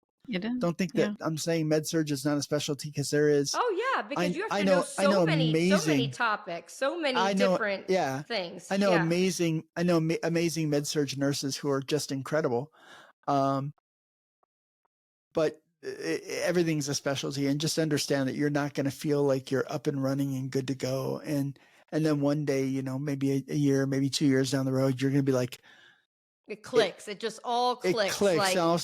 think that I'm saying med surg is not a specity, because there is. Oh yeah, because you have to know so many topics, so many different things. I know amazing med surg nurses who are just incredible. But everything's a specialty, and just understand that you're not going to feel like you're up and running and good to go. And then one day, maybe a year, maybe 2 years down the road, you're going to be like, it clicks. It just all clicks. It clicks. Like, and all of a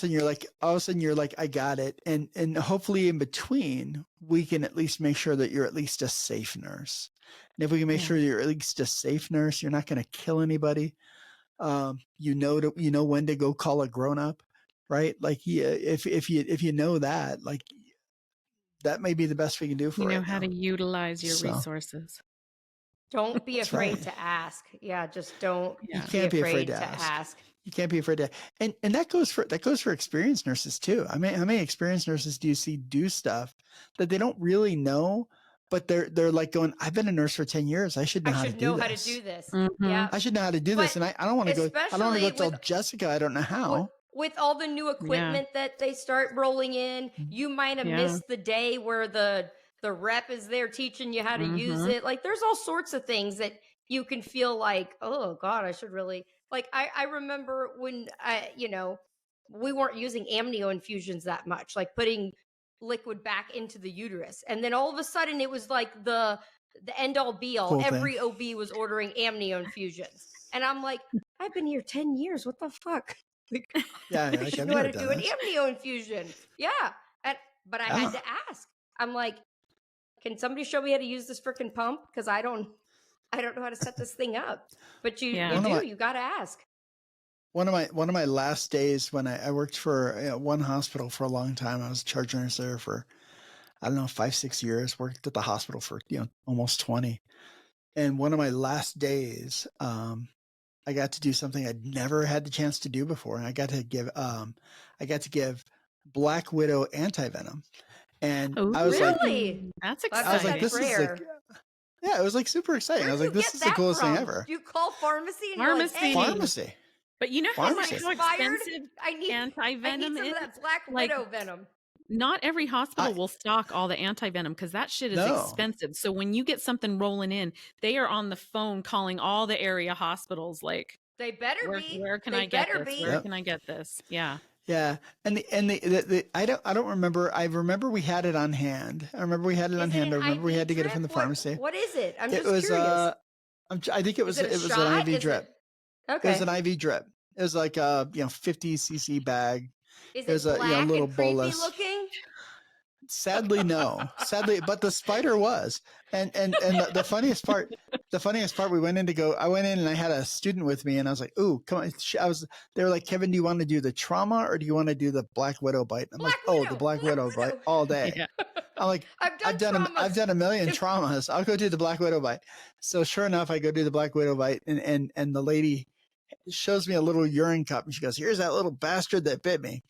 sudden you're like, I got it. And hopefully in between, we can at least make sure that you're at least a safe nurse. And if we can make sure you're at least a safe nurse, you're not going to kill anybody. You know when to go call a grown up, right? Like, if you know that, like, that may be the best we can do for you. You know how to utilize your resources. Don't be afraid to ask. Yeah, just don't. You can't be afraid to ask. You can't be afraid to, and that goes for experienced nurses too. I mean, how many experienced nurses do you see do stuff that they don't really know, but they're like going, I've been a nurse for 10 years. I should know how to do this. Yeah, I should know how to do this, and I don't want to go. I don't want to go tell Jessica I don't know how. With all the new equipment that they start rolling in, you might have missed the day where the rep is there teaching you how to use it. Like, there's all sorts of things that you can feel like, oh God, I should really Like I remember when we weren't using amnio infusions that much, like putting liquid back into the uterus. And then all of a sudden it was like the end all be all. Cool thing. Every OB was ordering amnio infusions. And I'm like, I've been here 10 years. What the fuck? Like, Yeah, I should know how to do an amnio infusion. Yeah. But I had to ask. I'm like, can somebody show me how to use this freaking pump? Because I don't know how to set this thing up. But you got to ask. One of my last days when I worked for one hospital for a long time, I was a charge nurse there for, I don't know, 5-6 years, worked at the hospital for, almost 20. And one of my last days, I got to do something I'd never had the chance to do before. And I got to give Black Widow antivenom. And I was really? Like, that's exciting. I was like, this is like, yeah, it was like super exciting. I was like, this is the coolest thing ever. You call pharmacy and Pharmacy. You're like, hey, Pharmacy. But you know how expensive I need antivenom some is? of that Black Widow venom. Not every hospital will stock all the antivenom because that shit is expensive. So when you get something rolling in, they are on the phone calling all the area hospitals like, they better be. Where can I get this? Where can I get this? Yeah. Yeah. And I don't remember. I remember we had it on hand. I remember we had it on hand. I remember we had to get it from the pharmacy. What is it? I'm just curious. I think it was an IV drip. Okay. It was an IV drip. It was like a 50 cc bag. Is it black a little and creepy bolus. looking? Sadly, no. But the spider was. And the funniest part, we went in I went in and I had a student with me and I was like, ooh, come on. They were like, Kevin, do you want to do the trauma or do you want to do the Black Widow bite? I'm the Black Widow bite all day. Yeah. I'm like, I've done a million traumas. I'll go do the Black Widow bite. So sure enough, I go do the Black Widow bite and the lady shows me a little urine cup and she goes, here's that little bastard that bit me.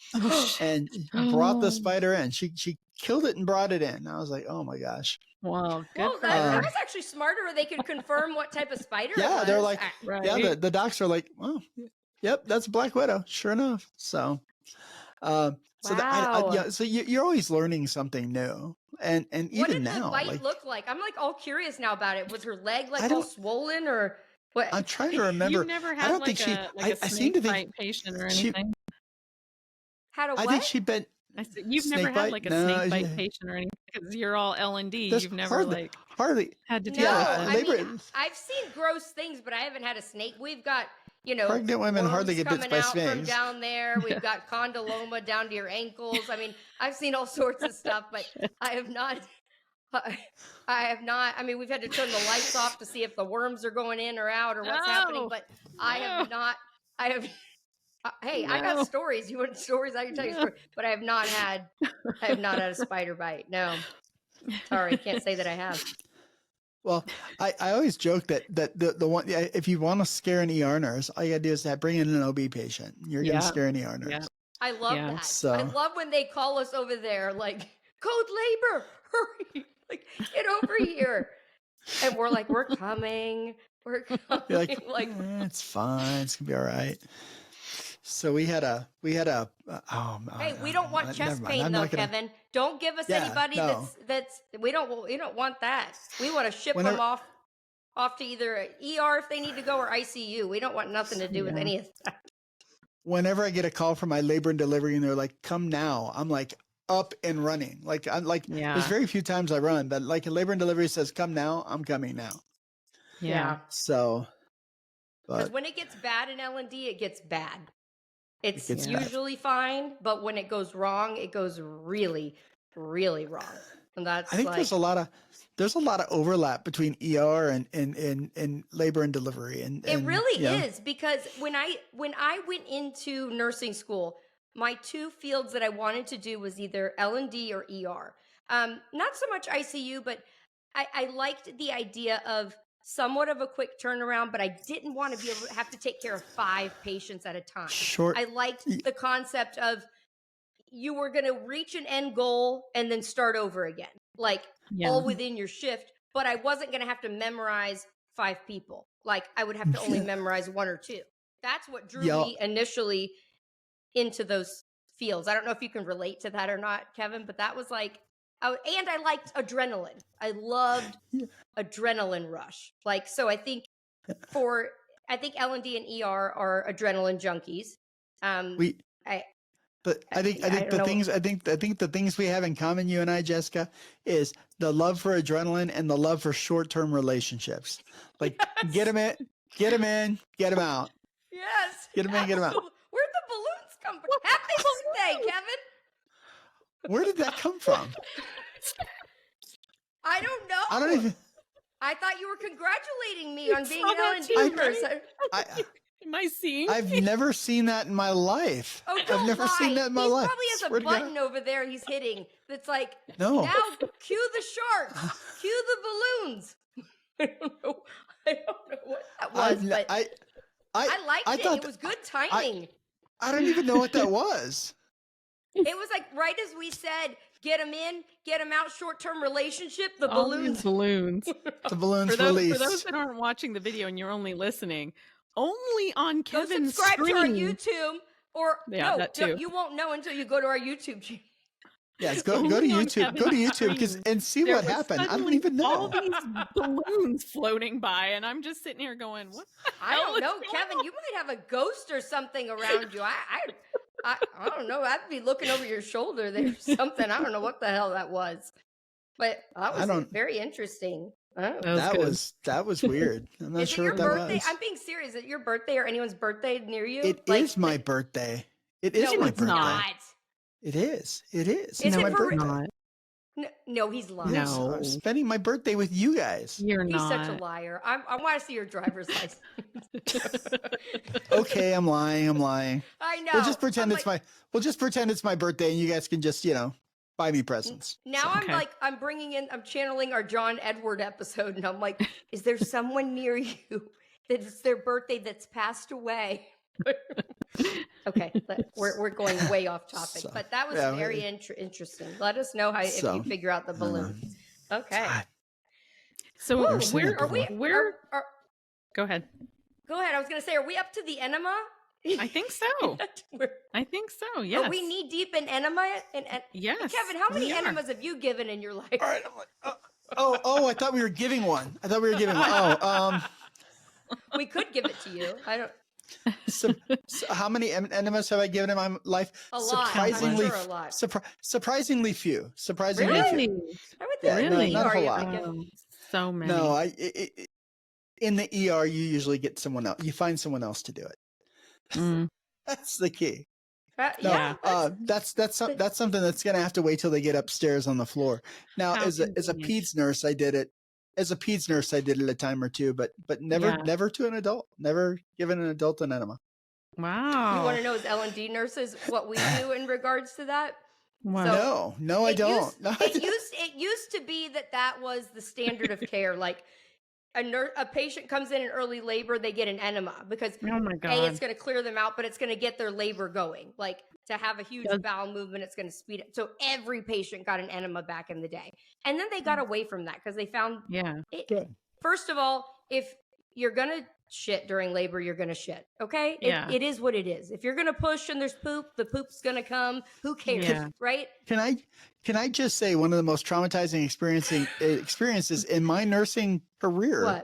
And brought the spider in. She killed it and brought it in. I was like, oh my gosh. Wow. Good. That was actually smarter. They could confirm what type of spider it was. They're like, the docs are like, well, yep, that's a Black Widow. Sure enough. So, so you're always learning something new. And even what did now, the bite look like? I'm like all curious now about it. Was her leg all swollen or what? I'm trying to remember. You've never had I don't think she. I seem to think patient or anything. Had a what? I think she been. I said, you've never had like a snake bite patient or anything because you're all L&D. You've never hardly had to deal with it. I've seen gross things, but I haven't had a snake. We've got pregnant women hardly get bit by snakes. From down there, we've got condyloma down to your ankles. I mean, I've seen all sorts of stuff, but I have not. I mean, we've had to turn the lights off to see if the worms are going in or out or what's happening, but I have not. Hey, I got stories. You want stories? I can tell you stories, but I have not had a spider bite. No, sorry, can't say that I have. Well, I always joke that the one, if you want to scare an ER nurse, all you gotta do is bring in an OB patient. You're gonna scare an ER nurse. Yeah. I love that. So. I love when they call us over there, like, code labor, hurry, like, get over here. And we're like, we're coming. We're coming. You're like it's fine. It's gonna be all right. So we had a hey, we don't want chest pain though, Kevin. Don't give us anybody that's we don't want that. We want to ship them off to either ER if they need to go or ICU. We don't want nothing to do with any of that. Whenever I get a call from my labor and delivery and they're like, come now, I'm like up and running. There's very few times I run, but like a labor and delivery says, come now, I'm coming now. Yeah. So, because when it gets bad in L&D, it gets bad. It's usually fine, but when it goes wrong, it goes really, really wrong. And that's I think there's a lot of overlap between ER and labor and delivery, and it really is, because when I went into nursing school, my two fields that I wanted to do was either L&D or ER. Not so much ICU, but I liked the idea of somewhat of a quick turnaround, but I didn't want to be able to have to take care of 5 patients at a time. I liked the concept of you were going to reach an end goal and then start over again, all within your shift, but I wasn't going to have to memorize 5 people. Like I would have to only memorize 1 or 2. That's what drew me initially into those fields. I don't know if you can relate to that or not, Kevin, but that was like, and I liked adrenaline. I loved adrenaline rush. So I think for I think L&D and ER are adrenaline junkies. I think the things we have in common, you and I, Jessica, is the love for adrenaline and the love for short-term relationships. Like get them in, get them out. Yes. Get them in, get them out. Where'd the balloons come from? Happy birthday, Kevin. Where did that come from? I don't know. I don't even. I thought you were congratulating me on being saw that L&D too, nurse. Am I seeing? I've never seen that in my life. Oh, don't I've never lie. seen that in my He life. probably has Swear a to God. button over there he's hitting that's like, No. now cue the sharks, cue the balloons. I don't know what that was, but I liked it. It was good timing. I don't even know what that was. It was like right as we said, get them in, get them out, short-term relationship, the All balloons. these balloons. The balloons For released. those that aren't watching the video and you're only listening, only on Go Kevin's subscribe screen. to our YouTube, or Yeah, that too. you won't know until you go to our YouTube channel. Yes, go to Only on YouTube. Go to Kevin's YouTube and see There what was happened. I don't suddenly even all know. these balloons floating by, and I'm just sitting here going, "What? The I hell don't is know, going Kevin. on?" You might have a ghost or something around you. I don't know. I'd be looking over your shoulder. There's something. I don't know what the hell that was, but that was very interesting. That was weird. I'm not Is sure it what your that birthday? was. I'm being serious. Is it your birthday or anyone's birthday near you? It is my birthday. It is No, my it's birthday. not. It is. It is. Is It's it my for birthday. Not. No, he's lying. Yes, No. I'm spending my birthday with you guys. You're He's not. such a liar. I want to see your driver's license. Okay, I'm lying. I know. We'll just pretend I'm it's my birthday, and you guys can just buy me presents. Now So. Okay. I'm channeling our John Edward episode, and I'm like, is there someone near you that it's their birthday that's passed away? Okay, we're going way off topic, So, but that was yeah, very interesting. Let us know if you figure out the balloons. Okay. So Woo, where Are we? Go ahead. Go ahead. I was going to say, are we up to the enema? I think so. I think so. Yes. Are we knee deep in enema? Yes. Kevin, how many we are. enemas have you given in your life? All right. I'm like, oh, I thought we were giving one. Oh, We could give it to you. I don't. so how many enemas have I given in my life? A lot. Surprisingly, I'm sure a lot. Surprisingly few. Surprisingly Really? few. I would Yeah, think no, in the not a ER whole you'd lot. be given- So many. No, in the ER you usually get someone else. You find someone else to do it. Mm. That's the key. No, yeah. that's something that's gonna have to wait till they get upstairs on the floor. Now, How as a convenient. peds nurse, I did it. As a peds nurse, I did it a time or two, but never to an adult. Never given an adult an enema. Wow. You want to know as L&D nurses what we do in regards to that? Wow. No, I don't. It used to be that was the standard of care. Like a patient comes in early labor, they get an enema because Oh my God. A, it's going to clear them out, but it's going to get their labor going. Like to have a huge bowel movement, it's going to speed it. So every patient got an enema back in the day. And then they got away from that because they found it. Good. First of all, if you're going to shit during labor, you're going to shit. Okay. It is what it is. If you're going to push and there's poop, the poop's going to come. Who cares? Yeah. Right. Can I just say one of the most traumatizing experiences in my nursing career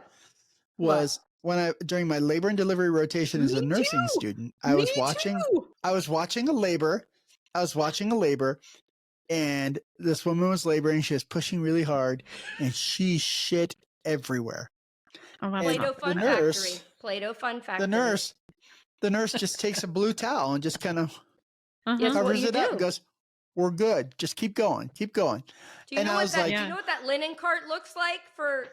was when during my labor and delivery rotation as a nursing student, I was watching a labor, and this woman was laboring. She was pushing really hard, and she shit everywhere. Oh, that's Play-Doh not Fun the Factory. nurse- Play-Doh Fun Factory. The nurse just takes a blue towel and just kind of Uh-huh. Yes, what covers you it up do. and goes, "We're good. Just keep going. Keep going." Do you And know I what was that? like- Do you know what that linen cart looks like for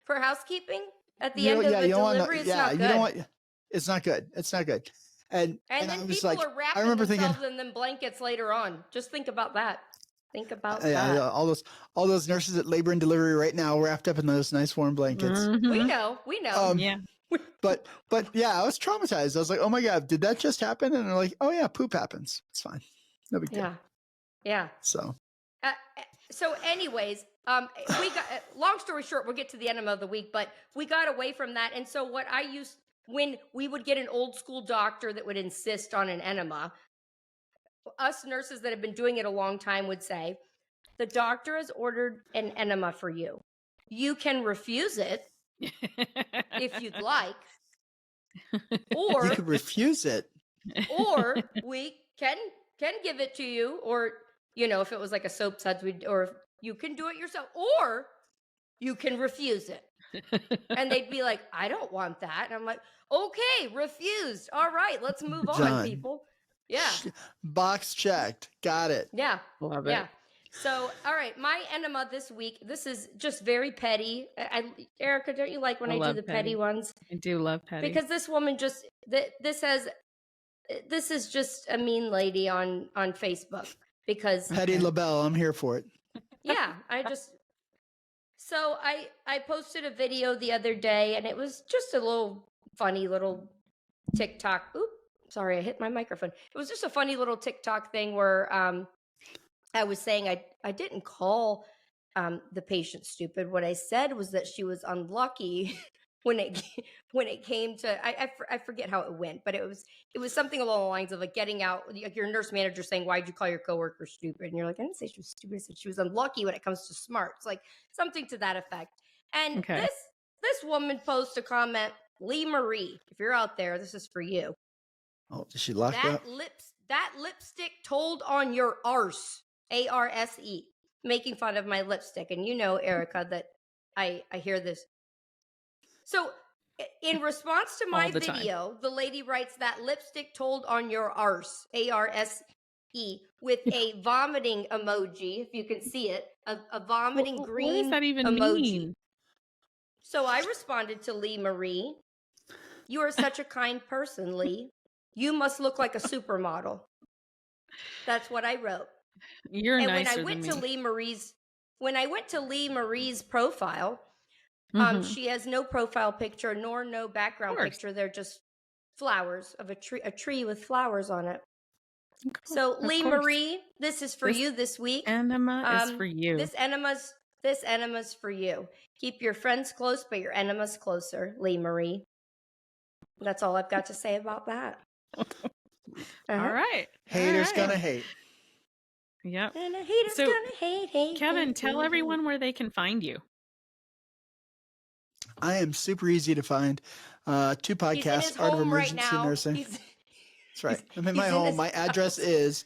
housekeeping at the You end know- of yeah, the you don't wanna- delivery? It's yeah, not you good. know what? It's not good. It's not good. And And I then was people like, are wrapping remember thinking- themselves in them blankets later on. Just think about that. Think about yeah, that. all those nurses at labor and delivery right now wrapped up in those nice warm blankets. Mhm. We know. Yeah. But yeah, I was traumatized. I was like, "Oh my God, did that just happen?" And they're like, "Oh yeah, poop happens. It's fine. No big deal." Yeah. So So, anyways, we got. Long story short, we'll get to the enema of the week, but we got away from that. And so, what I used when we would get an old school doctor that would insist on an enema, us nurses that have been doing it a long time would say, "The doctor has ordered an enema for you. You can refuse it if you'd like, Or You could refuse it. or we can give it to you, or if it was like a soap suds, or you can do it yourself, or you can refuse it. And they'd be like, I don't want that. And I'm like, okay, refused. All right, let's move on, Done. people. Yeah. Box checked. Got it. Yeah. Love it. Yeah. So, all right, my enema this week, this is just very petty. Erica, don't you like when I do the petty ones? I do love petty. Because this woman just, this is just a mean lady on Facebook. Because Petty LaBelle, I'm here for it. yeah, so I posted a video the other day, and it was just a little funny little TikTok. Oops, sorry, I hit my microphone. It was just a funny little TikTok thing where I was saying I didn't call the patient stupid. What I said was that she was unlucky when it came to I forget how it went, but it was something along the lines of like getting out, like your nurse manager saying, why'd you call your coworker stupid? And you're like, I didn't say she was stupid. I said she was unlucky when it comes to smarts, like something to that effect. And this woman posted a comment, Lee Marie, if you're out there, this is for you. Oh, is she locked up? That lipstick told on your arse, ARSE, making fun of my lipstick. And Erica, that I hear this. So in response to my video, the lady writes that lipstick told on your arse, ARSE, with a vomiting emoji, if you can see it, a vomiting green emoji. What does that even mean? So I responded to Lee Marie, you are such a kind person, Lee. You must look like a supermodel. That's what I wrote. You're and nicer when I went than to me. Lee Marie's profile, she has no profile picture nor no background picture. They're just flowers of a tree with flowers on it. So Lee Marie, this is for you this week. Enema is for you. This enema's for you. Keep your friends close, but your enemas closer, Lee Marie. That's all I've got to say about that. All right. Haters gonna hate. Yep. And a hater's gonna hate. Kevin, tell everyone where they can find you. I am super easy to find. 2 podcasts, Art of Emergency Nursing. That's right. I'm in my home. My address is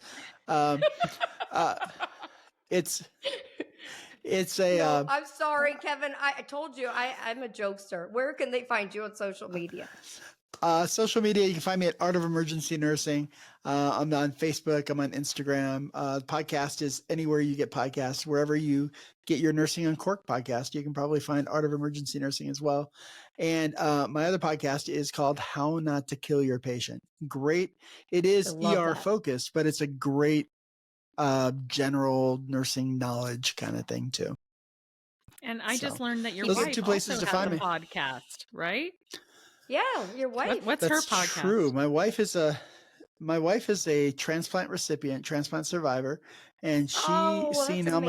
it's a I'm sorry, Kevin. I told you I'm a jokester. Where can they find you on social media? Social media, you can find me at Art of Emergency Nursing. I'm on Facebook. I'm on Instagram. The podcast is anywhere you get podcasts. Wherever you get your Nursing Uncorked podcast, you can probably find Art of Emergency Nursing as well. And my other podcast is called How Not to Kill Your Patient. Great. It is ER focused, but it's a great general nursing knowledge kind of thing too. And I just learned that your those wife are 2 places also to has find a me. podcast, right? Yeah, your wife. What's her podcast? True. My wife is a transplant recipient, transplant survivor, and she's seen how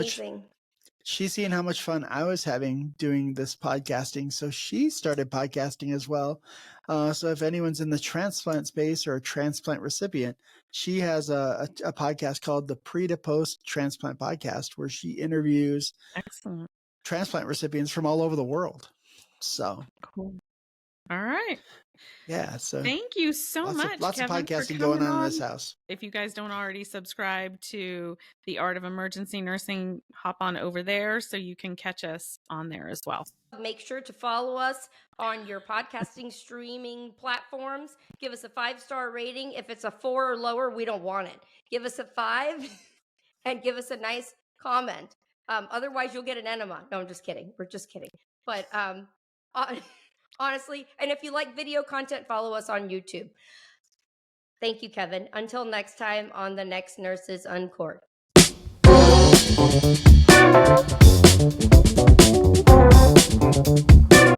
much fun I was having doing this podcasting. So she started podcasting as well. So if anyone's in the transplant space or a transplant recipient, she has a podcast called the Pre to Post Transplant Podcast, where she interviews transplant recipients from all over the world. So cool. All right. Yeah. So thank you so much. Lots Kevin, of podcasting going on in this house. If you guys don't already subscribe to the Art of Emergency Nursing, hop on over there so you can catch us on there as well. Make sure to follow us on your podcasting streaming platforms. Give us a 5-star rating. If it's a 4 or lower, we don't want it. Give us a 5 and give us a nice comment. Otherwise, you'll get an enema. No, I'm just kidding. We're just kidding. But honestly, and if you like video content, follow us on YouTube. Thank you, Kevin. Until next time on the next Nurses Uncorked.